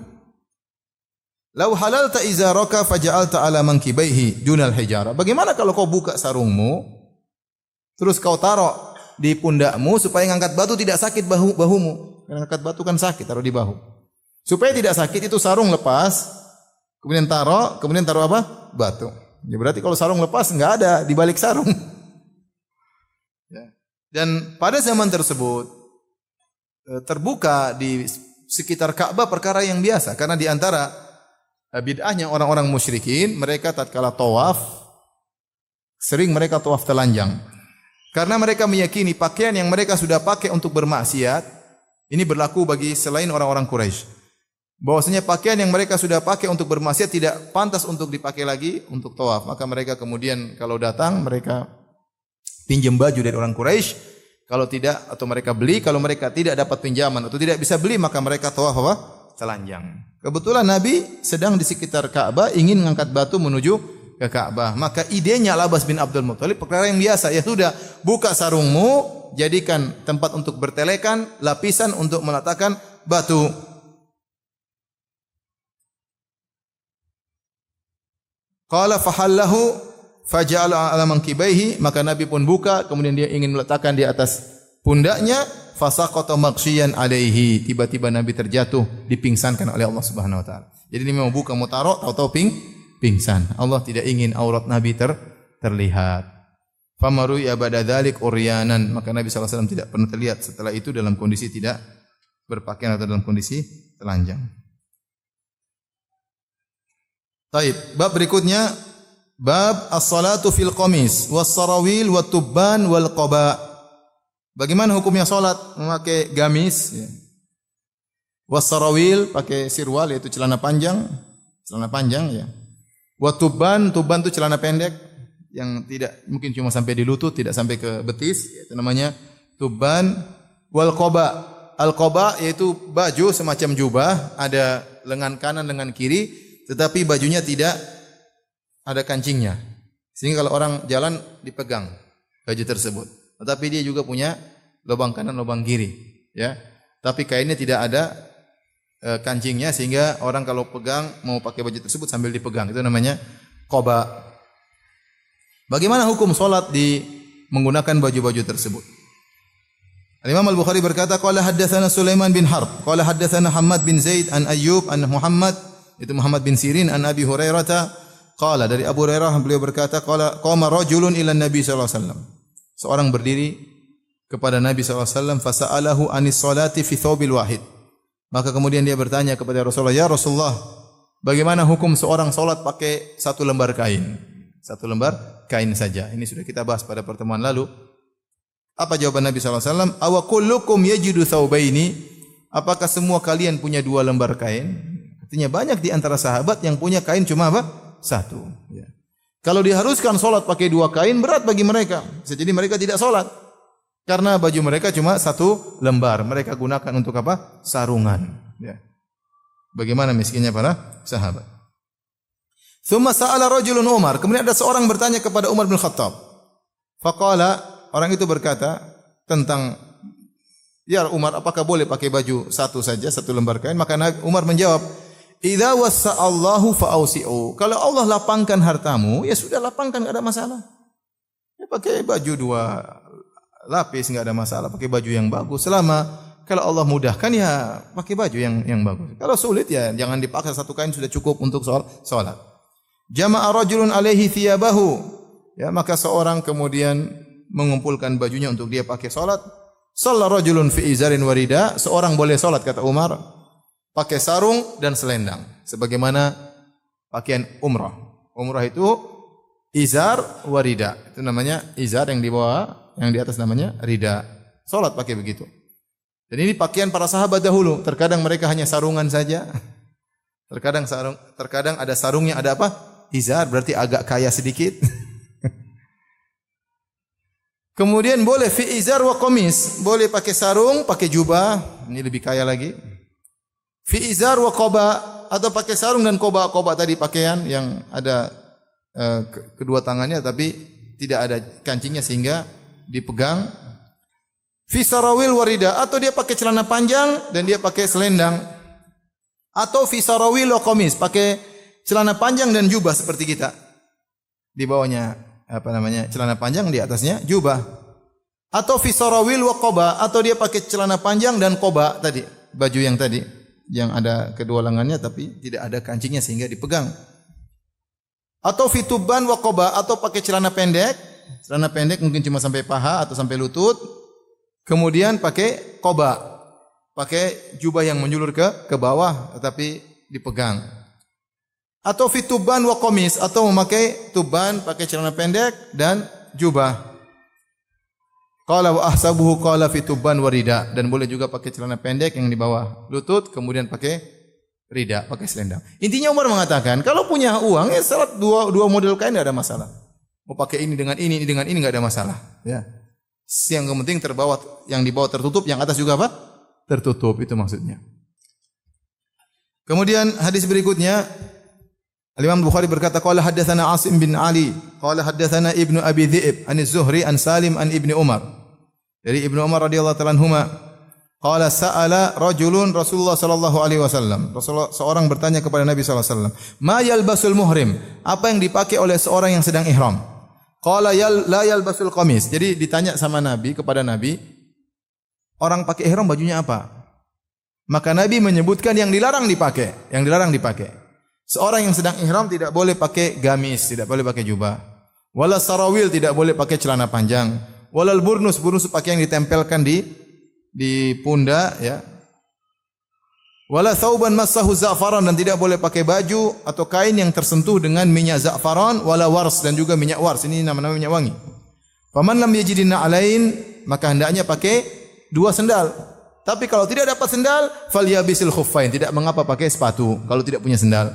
lau halalta izaraka faja'alta ala mankibaihi dunal hijara." Bagaimana kalau kau buka sarungmu terus kau taruh di pundakmu supaya ngangkat batu tidak sakit bahumu. Karena ngangkat batu kan sakit, taruh di bahu. Supaya tidak sakit itu sarung lepas, kemudian taruh apa? Batu. Ya berarti kalau sarung lepas enggak ada di balik sarung. Ya. Dan pada zaman tersebut terbuka di sekitar Ka'bah perkara yang biasa, karena di antara bid'ahnya orang-orang musyrikin, mereka tatkala tawaf sering mereka tawaf telanjang. Karena mereka meyakini pakaian yang mereka sudah pakai untuk bermaksiat ini berlaku bagi selain orang-orang Quraisy. Bahwasanya pakaian yang mereka sudah pakai untuk bermaksiat tidak pantas untuk dipakai lagi untuk tawaf. Maka mereka kemudian kalau datang mereka pinjam baju dari orang Quraisy, kalau tidak atau mereka beli, kalau mereka tidak dapat pinjaman atau tidak bisa beli maka mereka tawaf apa? Telanjang. Kebetulan Nabi sedang di sekitar Ka'bah ingin mengangkat batu menuju ke Ka'bah. Maka idenya Al-Abbas bin Abdul Muttalib perkara yang biasa, ya sudah, buka sarungmu, jadikan tempat untuk bertelekan, lapisan untuk meletakkan batu. Qala fahallahu faja'ala 'ala mankibaihi, maka Nabi pun buka, kemudian dia ingin meletakkan di atas pundaknya, fasaqata maghsyiyan alaihi, tiba-tiba Nabi terjatuh, dipingsankan oleh Allah Subhanahu wa taala. Jadi dia mau buka, mau taruh, tahu-tahu pingsan. Allah tidak ingin aurat Nabi terlihat. Famaru ya ba'da dzalik uryanan, maka Nabi sallallahu alaihi wasallam tidak pernah terlihat setelah itu dalam kondisi tidak berpakaian atau dalam kondisi telanjang. Taib, bab berikutnya bab as-salatu fil qamis was-sarawil wat-tubban wal qaba. Bagaimana hukumnya salat memakai gamis ya. Was-sarawil pakai sirwal yaitu celana panjang ya. Wat-tubban, tuban itu celana pendek yang tidak mungkin cuma sampai di lutut, tidak sampai ke betis, itu namanya tuban. Wal qaba, al qaba yaitu baju semacam jubah, ada lengan kanan, lengan kiri, tetapi bajunya tidak ada kancingnya. Sehingga kalau orang jalan dipegang baju tersebut. Tetapi dia juga punya lubang kanan, lubang kiri, ya. Tapi kainnya tidak ada kancingnya sehingga orang kalau pegang mau pakai baju tersebut sambil dipegang, itu namanya qaba. Bagaimana hukum solat di menggunakan baju-baju tersebut? Imam Al-Bukhari berkata, qala haddatsana Sulaiman bin Harb, qala haddatsana Hammad bin Zaid an Ayyub an Muhammad, itu Muhammad bin Sirin an Abi Hurairah, qala dari Abu Hurairah beliau berkata, qama rajulun ila Nabi sallallahu alaihi wasallam. Seorang berdiri kepada Nabi sallallahu alaihi wasallam, fasa'alahu anis salati fi thawbil wahid. Maka kemudian dia bertanya kepada Rasulullah, "Ya Rasulullah, bagaimana hukum seorang salat pakai satu lembar kain?" Satu lembar kain saja. Ini sudah kita bahas pada pertemuan lalu. Apa jawaban Nabi sallallahu alaihi wasallam? Awa kullukum yajidu thawbaini? Apakah semua kalian punya dua lembar kain? Artinya banyak di antara sahabat yang punya kain cuma apa? Satu. Ya. Kalau diharuskan solat pakai dua kain, berat bagi mereka. Bisa jadi mereka tidak solat. Karena baju mereka cuma satu lembar. Mereka gunakan untuk apa? Sarungan. Ya. Bagaimana miskinnya para sahabat. Thumma sa'ala rajulun Umar. Kemudian ada seorang bertanya kepada Umar bin Khattab. Faqala, orang itu berkata tentang, "Ya Umar, apakah boleh pakai baju satu saja, satu lembar kain?" Maka Umar menjawab, "Idza wasa'allahu fa'ausi'u." Kalau Allah lapangkan hartamu, ya sudah lapangkan, enggak ada masalah. Ya, pakai baju dua lapis enggak ada masalah, pakai baju yang bagus. Selama kalau Allah mudahkan ya pakai baju yang bagus. Kalau sulit ya jangan dipaksa, satu kain sudah cukup untuk salat. Jama'a rajulun alaihi thiyabahu. Ya, maka seorang kemudian mengumpulkan bajunya untuk dia pakai salat. Shalla rajulun fi izarin warida. Seorang boleh salat kata Umar pakai sarung dan selendang sebagaimana pakaian umrah. Umrah itu izar warida. Itu namanya izar yang di bawah, yang di atas namanya rida. Salat pakai begitu. Dan ini pakaian para sahabat dahulu. Terkadang mereka hanya sarungan saja. Terkadang ada sarungnya, ada apa? Izar, berarti agak kaya sedikit. Kemudian boleh fi izar wa qamis, boleh pakai sarung, pakai jubah, ini lebih kaya lagi. Fi izar wa qaba, atau pakai sarung dan qaba tadi pakaian yang ada kedua tangannya tapi tidak ada kancingnya sehingga dipegang. Fi sarawil warida, atau dia pakai celana panjang dan dia pakai selendang. Atau fi sarawil wa qamis, pakai celana panjang dan jubah seperti kita. Di bawahnya celana panjang, di atasnya jubah. Atau fi sarawil wa qaba, atau dia pakai celana panjang dan qaba tadi, baju yang tadi yang ada kedua lengannya tapi tidak ada kancingnya sehingga dipegang. Atau fi tubban wa qaba, atau pakai celana pendek mungkin cuma sampai paha atau sampai lutut. Kemudian pakai qaba, pakai jubah yang menjulur ke bawah tetapi dipegang. Atau fi tubban wa qamis, atau memakai tuban, pakai celana pendek dan jubah. Qala wa ahsabuhu qala fi tubban wa rida, dan boleh juga pakai celana pendek yang di bawah lutut kemudian pakai rida, pakai selendang. Intinya Umar mengatakan kalau punya uang ya salat dua model kain enggak ada masalah. Mau pakai ini dengan ini enggak ada masalah, ya. Yang penting terbawa, yang di bawah tertutup, yang atas juga apa? Tertutup, itu maksudnya. Kemudian hadis berikutnya Al-Imam Bukhari berkata, qala haddatsana Asim bin Ali, qala haddatsana Ibnu Abi Dhi'b an Az-Zuhri an Salim an Ibnu Umar. Dari Ibnu Umar radhiyallahu ta'ala anhuma, qala sa'ala rajulun Rasulullah sallallahu alaihi wasallam. Rasulullah seorang bertanya kepada Nabi sallallahu alaihi wasallam, "Ma yalbasul muhrim?" Apa yang dipakai oleh seorang yang sedang ihram? Qala la yalbasul qamis. Jadi ditanya sama Nabi, kepada Nabi, orang pakai ihram bajunya apa? Maka Nabi menyebutkan yang dilarang dipakai, yang dilarang dipakai. Seorang yang sedang ihram tidak boleh pakai gamis, tidak boleh pakai jubah. Wala sarawil, tidak boleh pakai celana panjang. Walal burnus, burnus pakaian yang ditempelkan di pundak, ya. Wala thauban massahu za'faran, dan tidak boleh pakai baju atau kain yang tersentuh dengan minyak za'faran, wala wars, dan juga minyak wars. Ini nama-nama minyak wangi. Faman lam yajidina alain, maka hendaknya pakai 2 sendal. Tapi kalau tidak dapat sendal, falyabisil khuffain, tidak mengapa pakai sepatu kalau tidak punya sendal.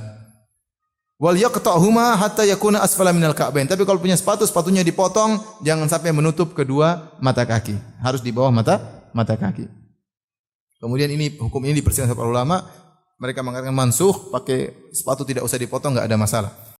Wal yaqta'huma hatta yakuna asfala minal ka'bain. Tapi kalau punya sepatu, sepatunya dipotong, jangan sampai menutup kedua mata kaki. Harus di bawah mata kaki. Kemudian hukum ini diperselisihkan para ulama, mereka mengatakan mansukh, pakai sepatu tidak usah dipotong, enggak ada masalah.